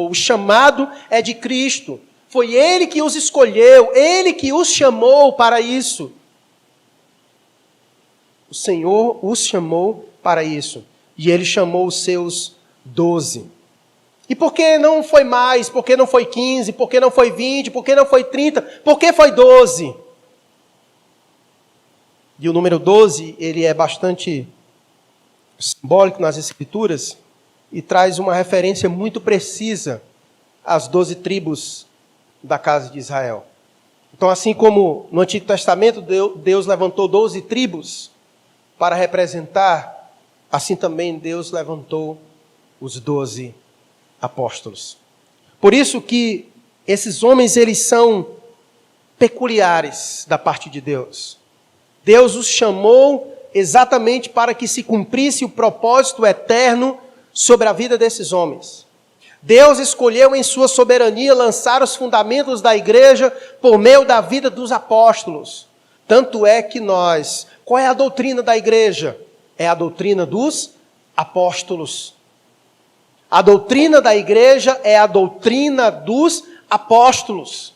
o chamado é de Cristo. Foi Ele que os escolheu, Ele que os chamou para isso. O Senhor os chamou para isso. E Ele chamou os seus 12. E por que não foi mais? Por que não foi 15? Por que não foi 20? Por que não foi 30? Por que foi 12? E o número 12, ele é bastante simbólico nas Escrituras e traz uma referência muito precisa às 12 tribos da casa de Israel. Então, assim como no Antigo Testamento Deus levantou 12 tribos para representar, assim também Deus levantou os 12 apóstolos. Por isso que esses homens, eles são peculiares da parte de Deus. Deus os chamou exatamente para que se cumprisse o propósito eterno sobre a vida desses homens. Deus escolheu em sua soberania lançar os fundamentos da igreja por meio da vida dos apóstolos. Tanto é que qual é a doutrina da igreja? É a doutrina dos apóstolos. A doutrina da igreja é a doutrina dos apóstolos.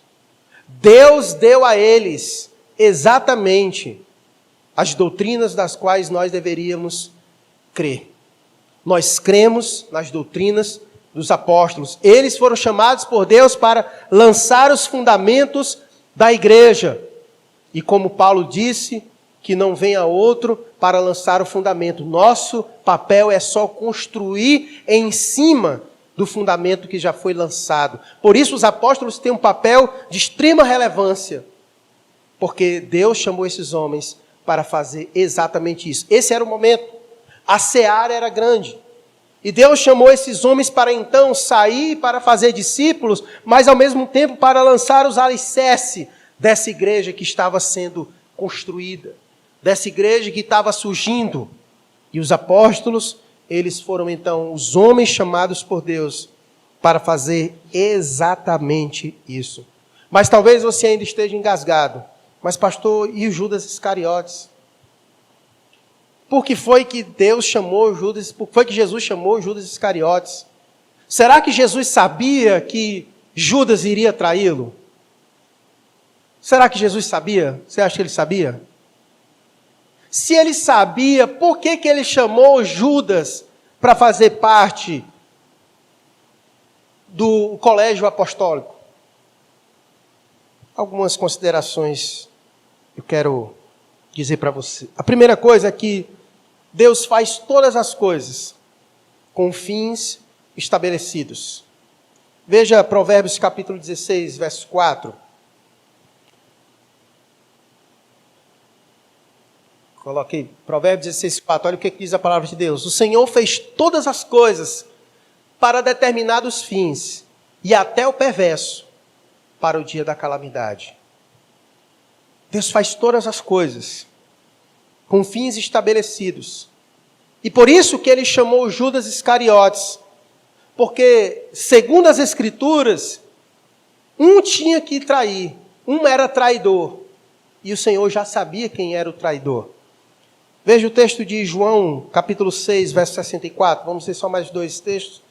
Deus deu a eles exatamente as doutrinas das quais nós deveríamos crer. Nós cremos nas doutrinas dos apóstolos. Eles foram chamados por Deus para lançar os fundamentos da igreja. E como Paulo disse, que não venha outro para lançar o fundamento. Nosso papel é só construir em cima do fundamento que já foi lançado. Por isso os apóstolos têm um papel de extrema relevância, porque Deus chamou esses homens para fazer exatamente isso. Esse era o momento. A seara era grande. E Deus chamou esses homens para então sair para fazer discípulos, mas ao mesmo tempo para lançar os alicerces dessa igreja que estava sendo construída, dessa igreja que estava surgindo. E os apóstolos, eles foram então os homens chamados por Deus para fazer exatamente isso. Mas talvez você ainda esteja engasgado. Mas pastor, e o Judas Iscariotes? Por que foi que Deus chamou Judas? Por que foi que Jesus chamou Judas Iscariotes? Será que Jesus sabia que Judas iria traí-lo? Será que Jesus sabia? Você acha que ele sabia? Se ele sabia, por que ele chamou Judas para fazer parte do colégio apostólico? Algumas considerações eu quero dizer para você. A primeira coisa é que Deus faz todas as coisas com fins estabelecidos. Veja Provérbios capítulo 16, verso 4. Coloquei Provérbios 16, 4. Olha o que diz a palavra de Deus. O Senhor fez todas as coisas para determinados fins, e até o perverso para o dia da calamidade. Deus faz todas as coisas com fins estabelecidos. E por isso que ele chamou Judas Iscariotes. Porque, segundo as Escrituras, um tinha que trair, um era traidor. E o Senhor já sabia quem era o traidor. Veja o texto de João, capítulo 6, verso 64. Vamos ver só mais 2 textos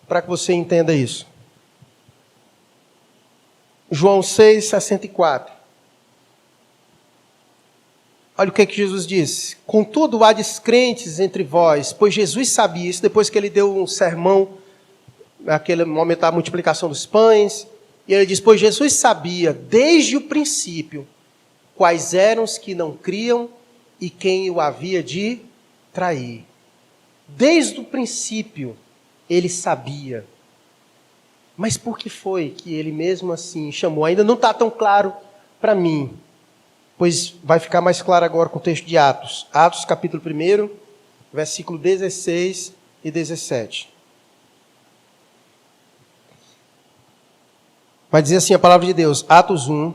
para que você entenda isso. João 6, 64. Olha o que Jesus disse. Contudo, há descrentes entre vós, pois Jesus sabia isso, depois que ele deu um sermão, naquele momento da multiplicação dos pães, e ele diz, pois Jesus sabia, desde o princípio, quais eram os que não criam e quem o havia de trair. Desde o princípio, ele sabia. Mas por que foi que ele mesmo assim chamou? Ainda não está tão claro para mim, pois vai ficar mais claro agora com o texto de Atos. Atos capítulo 1, versículo 16 e 17. Vai dizer assim a palavra de Deus, Atos 1,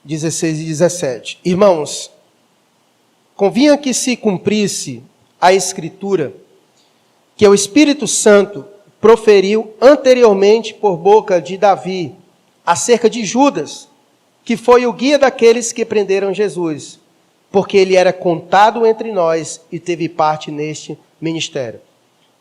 16 e 17. Irmãos, convinha que se cumprisse a Escritura, que o Espírito Santo proferiu anteriormente por boca de Davi, acerca de Judas, que foi o guia daqueles que prenderam Jesus, porque ele era contado entre nós e teve parte neste ministério.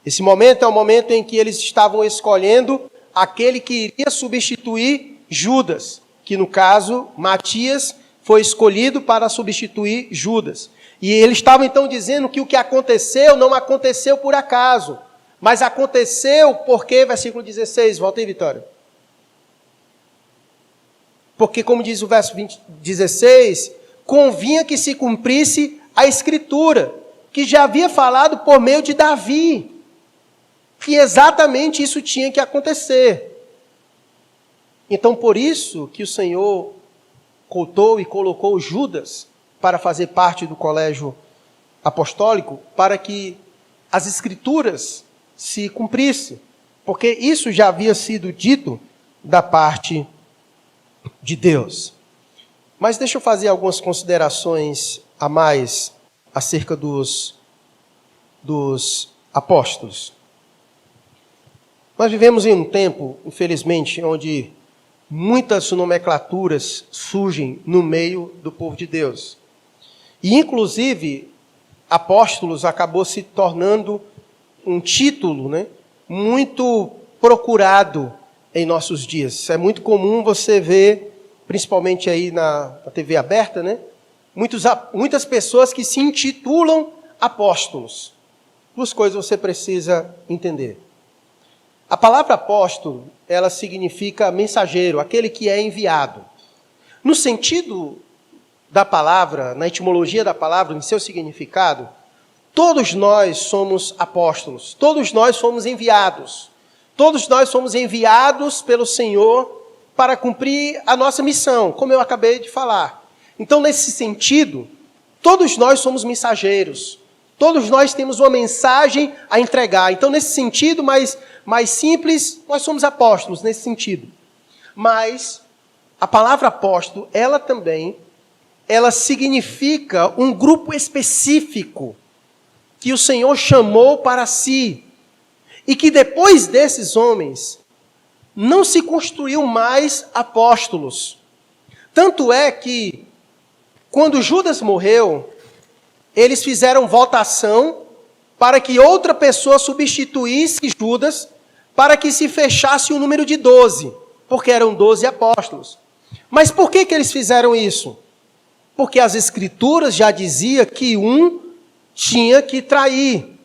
Esse momento é o momento em que eles estavam escolhendo aquele que iria substituir Judas, que no caso, Matias, foi escolhido para substituir Judas. E eles estavam então dizendo que o que aconteceu não aconteceu por acaso, mas aconteceu porque, versículo 16, volta aí, Vitória. Porque, como diz o verso 16, convinha que se cumprisse a Escritura, que já havia falado por meio de Davi, que exatamente isso tinha que acontecer. Então, por isso que o Senhor cotou e colocou Judas para fazer parte do colégio apostólico, para que as Escrituras se cumprissem, porque isso já havia sido dito da parte de Deus. Mas deixa eu fazer algumas considerações a mais acerca dos apóstolos. Nós vivemos em um tempo, infelizmente, onde muitas nomenclaturas surgem no meio do povo de Deus. E, inclusive, apóstolos acabou se tornando um título, né, muito procurado em nossos dias. É muito comum você ver, principalmente aí na TV aberta, né, muitas pessoas que se intitulam apóstolos. Duas coisas você precisa entender. A palavra apóstolo, ela significa mensageiro, aquele que é enviado. No sentido da palavra, na etimologia da palavra, em seu significado, todos nós somos apóstolos, todos nós somos enviados. Todos nós somos enviados pelo Senhor para cumprir a nossa missão, como eu acabei de falar. Então, nesse sentido, todos nós somos mensageiros. Todos nós temos uma mensagem a entregar. Então, nesse sentido mais simples, nós somos apóstolos, nesse sentido. Mas a palavra apóstolo, ela significa um grupo específico que o Senhor chamou para si. E que depois desses homens, não se construiu mais apóstolos. Tanto é que, quando Judas morreu, eles fizeram votação para que outra pessoa substituísse Judas, para que se fechasse o número de 12, porque eram 12 apóstolos. Mas por que eles fizeram isso? Porque as Escrituras já diziam que um tinha que trair.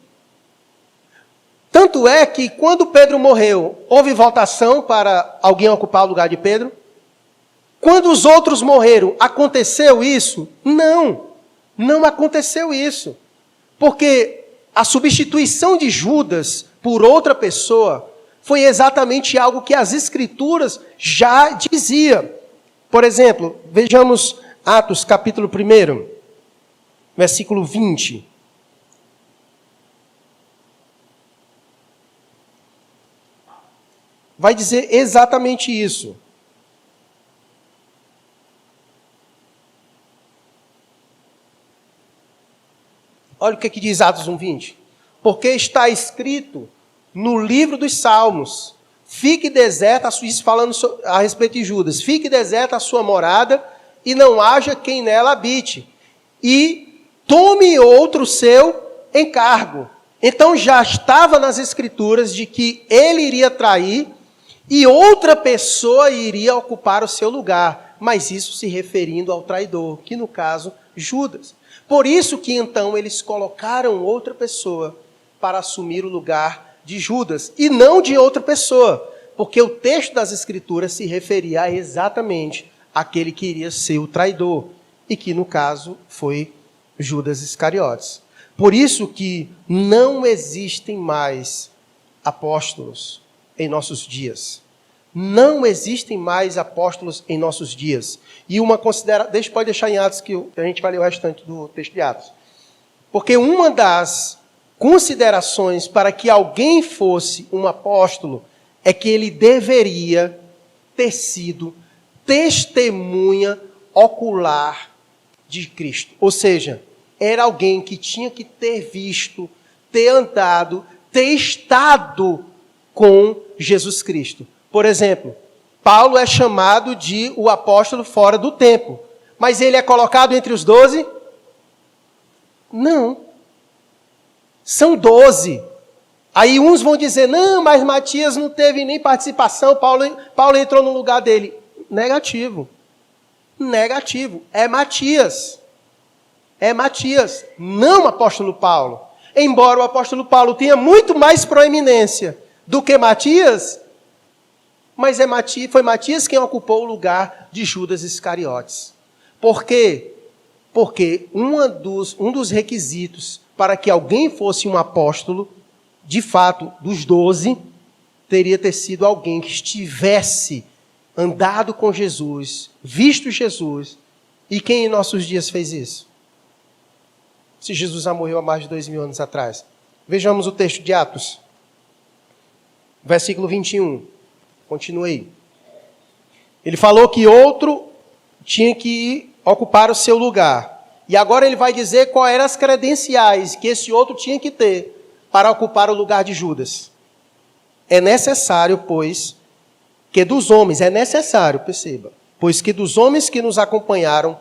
Tanto é que, quando Pedro morreu, houve votação para alguém ocupar o lugar de Pedro? Quando os outros morreram, aconteceu isso? Não aconteceu isso. Porque a substituição de Judas por outra pessoa foi exatamente algo que as Escrituras já diziam. Por exemplo, vejamos Atos capítulo 1, versículo 20. Vai dizer exatamente isso. Olha o que diz Atos 1:20. Porque está escrito no livro dos Salmos, fique deserta, falando a respeito de Judas, fique deserta a sua morada e não haja quem nela habite. E tome outro seu encargo. Então já estava nas Escrituras de que ele iria trair e outra pessoa iria ocupar o seu lugar. Mas isso se referindo ao traidor, que no caso, Judas. Por isso que então eles colocaram outra pessoa para assumir o lugar de Judas, e não de outra pessoa, porque o texto das Escrituras se referia exatamente àquele que iria ser o traidor, e que no caso foi Judas Iscariotes. Por isso que não existem mais apóstolos, em nossos dias. Não existem mais apóstolos em nossos dias. E uma consideração, pode deixar em Atos que a gente vai ler o restante do texto de Atos. Porque uma das considerações para que alguém fosse um apóstolo é que ele deveria ter sido testemunha ocular de Cristo. Ou seja, era alguém que tinha que ter visto, ter andado, ter estado com Jesus Cristo. Por exemplo, Paulo é chamado de o apóstolo fora do tempo. Mas ele é colocado entre os 12? Não. São 12. Aí uns vão dizer, não, mas Matias não teve nem participação, Paulo entrou no lugar dele. Negativo. Negativo. É Matias. É Matias, não o apóstolo Paulo. Embora o apóstolo Paulo tenha muito mais proeminência do que Matias, mas foi Matias quem ocupou o lugar de Judas Iscariotes. Por quê? Porque um dos requisitos para que alguém fosse um apóstolo, de fato, dos 12, teria ter sido alguém que estivesse andado com Jesus, visto Jesus. E quem em nossos dias fez isso? Se Jesus já morreu há mais de 2000 anos atrás. Vejamos o texto de Atos. Versículo 21. Continuei. Ele falou que outro tinha que ocupar o seu lugar. E agora ele vai dizer quais eram as credenciais que esse outro tinha que ter para ocupar o lugar de Judas. É necessário, pois, que dos homens, perceba, pois que dos homens que nos acompanharam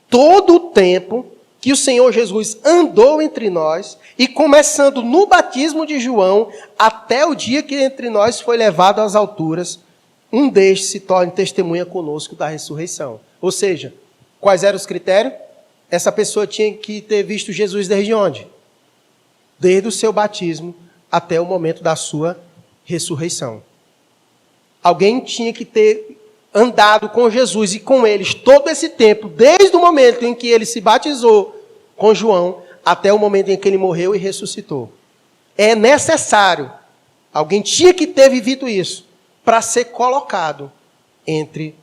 todo o tempo que o Senhor Jesus andou entre nós, e começando no batismo de João, até o dia que entre nós foi levado às alturas, um destes se torne testemunha conosco da ressurreição. Ou seja, quais eram os critérios? Essa pessoa tinha que ter visto Jesus desde onde? Desde o seu batismo até o momento da sua ressurreição. Alguém tinha que ter andado com Jesus e com eles todo esse tempo, desde o momento em que ele se batizou com João, até o momento em que ele morreu e ressuscitou. É necessário, alguém tinha que ter vivido isso, para ser colocado entre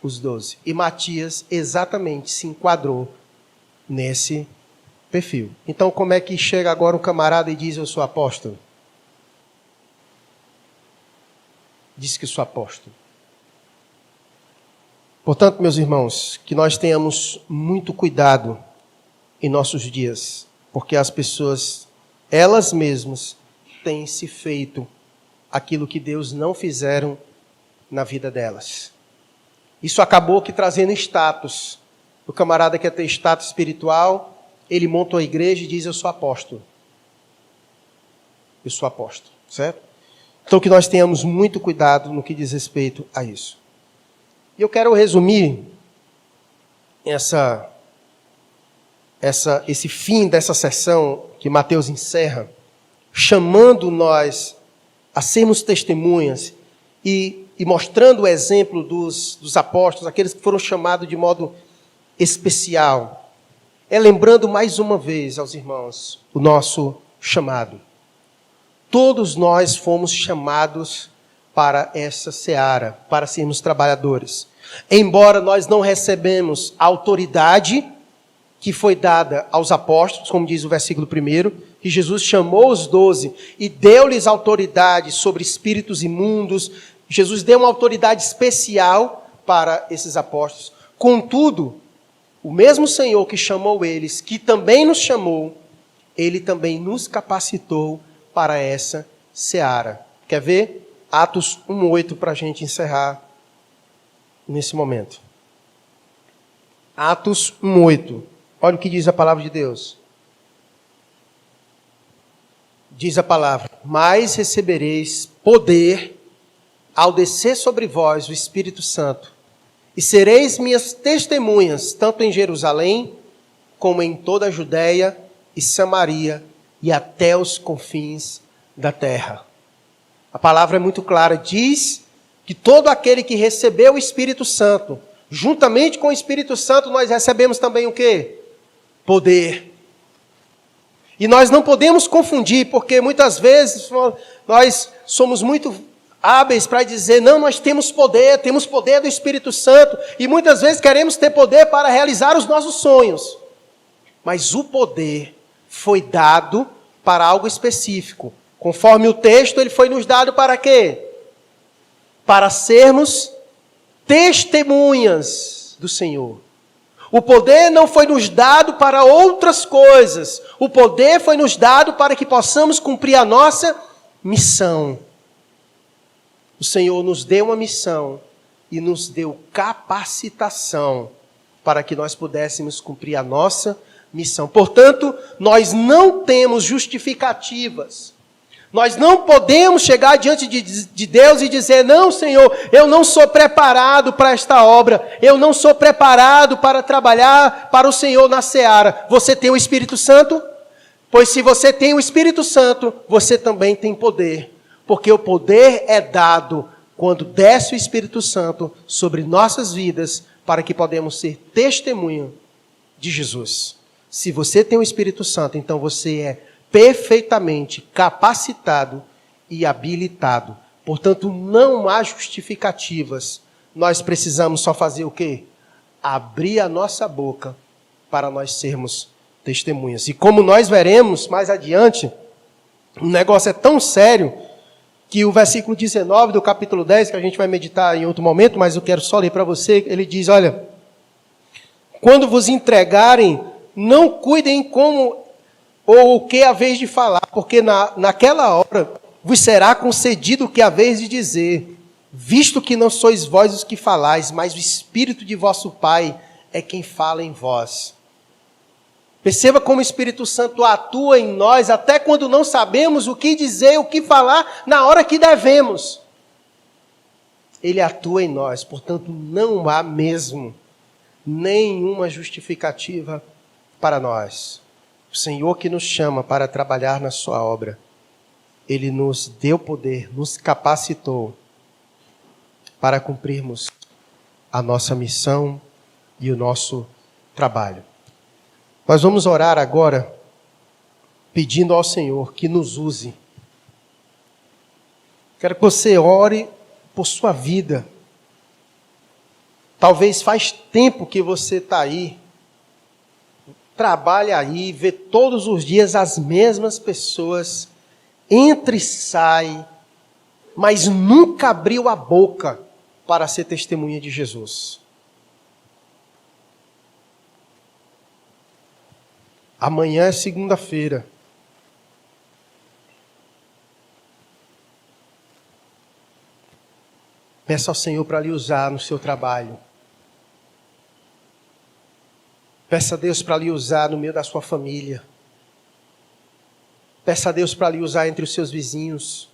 os 12. E Matias exatamente se enquadrou nesse perfil. Então, como é que chega agora um camarada e diz, eu sou apóstolo? Diz que sou apóstolo. Portanto, meus irmãos, que nós tenhamos muito cuidado em nossos dias, porque as pessoas, elas mesmas, têm se feito aquilo que Deus não fizeram na vida delas. Isso acabou que trazendo status. O camarada quer ter status espiritual, ele monta uma igreja e diz, eu sou apóstolo. Eu sou apóstolo, certo? Então que nós tenhamos muito cuidado no que diz respeito a isso. E eu quero resumir esse fim dessa sessão que Mateus encerra, chamando nós a sermos testemunhas e mostrando o exemplo dos apóstolos, aqueles que foram chamados de modo especial. Lembrando mais uma vez aos irmãos o nosso chamado. Todos nós fomos chamados para essa seara, para sermos trabalhadores. Embora nós não recebemos a autoridade que foi dada aos apóstolos, como diz o versículo 1, que Jesus chamou os 12 e deu-lhes autoridade sobre espíritos imundos. Jesus deu uma autoridade especial para esses apóstolos. Contudo, o mesmo Senhor que chamou eles, que também nos chamou, Ele também nos capacitou para essa seara. Quer ver? Atos 1:8 para a gente encerrar nesse momento. Atos 1:8. Olha o que diz a palavra de Deus. Diz a palavra, mas recebereis poder ao descer sobre vós o Espírito Santo, e sereis minhas testemunhas, tanto em Jerusalém, como em toda a Judéia e Samaria, e até os confins da terra. A palavra é muito clara, diz que todo aquele que recebeu o Espírito Santo, juntamente com o Espírito Santo, nós recebemos também o quê? Poder. E nós não podemos confundir, porque muitas vezes nós somos muito hábeis para dizer, não, nós temos poder do Espírito Santo, e muitas vezes queremos ter poder para realizar os nossos sonhos. Mas o poder foi dado para algo específico. Conforme o texto, ele foi nos dado para quê? Para sermos testemunhas do Senhor. O poder não foi nos dado para outras coisas. O poder foi nos dado para que possamos cumprir a nossa missão. O Senhor nos deu uma missão e nos deu capacitação para que nós pudéssemos cumprir a nossa missão. Portanto, nós não temos justificativas. Nós não podemos chegar diante de Deus e dizer, não, Senhor, eu não sou preparado para esta obra, eu não sou preparado para trabalhar para o Senhor na seara. Você tem o Espírito Santo? Pois se você tem o Espírito Santo, você também tem poder. Porque o poder é dado quando desce o Espírito Santo sobre nossas vidas, para que podemos ser testemunho de Jesus. Se você tem o Espírito Santo, então você é perfeitamente capacitado e habilitado. Portanto, não há justificativas. Nós precisamos só fazer o quê? Abrir a nossa boca para nós sermos testemunhas. E como nós veremos mais adiante, o negócio é tão sério que o versículo 19 do capítulo 10, que a gente vai meditar em outro momento, mas eu quero só ler para você, ele diz, olha, quando vos entregarem, não cuidem como ou o que haveis de falar, porque naquela hora vos será concedido o que haveis de dizer, visto que não sois vós os que falais, mas o Espírito de vosso Pai é quem fala em vós. Perceba como o Espírito Santo atua em nós, até quando não sabemos o que dizer, o que falar, na hora que devemos. Ele atua em nós, portanto não há mesmo nenhuma justificativa para nós. O Senhor que nos chama para trabalhar na sua obra, Ele nos deu poder, nos capacitou para cumprirmos a nossa missão e o nosso trabalho. Nós vamos orar agora, pedindo ao Senhor que nos use. Quero que você ore por sua vida. Talvez faz tempo que você está aí, trabalha aí, vê todos os dias as mesmas pessoas, entra e sai, mas nunca abriu a boca para ser testemunha de Jesus. Amanhã é segunda-feira. Peça ao Senhor para lhe usar no seu trabalho. Peça a Deus para lhe usar no meio da sua família. Peça a Deus para lhe usar entre os seus vizinhos.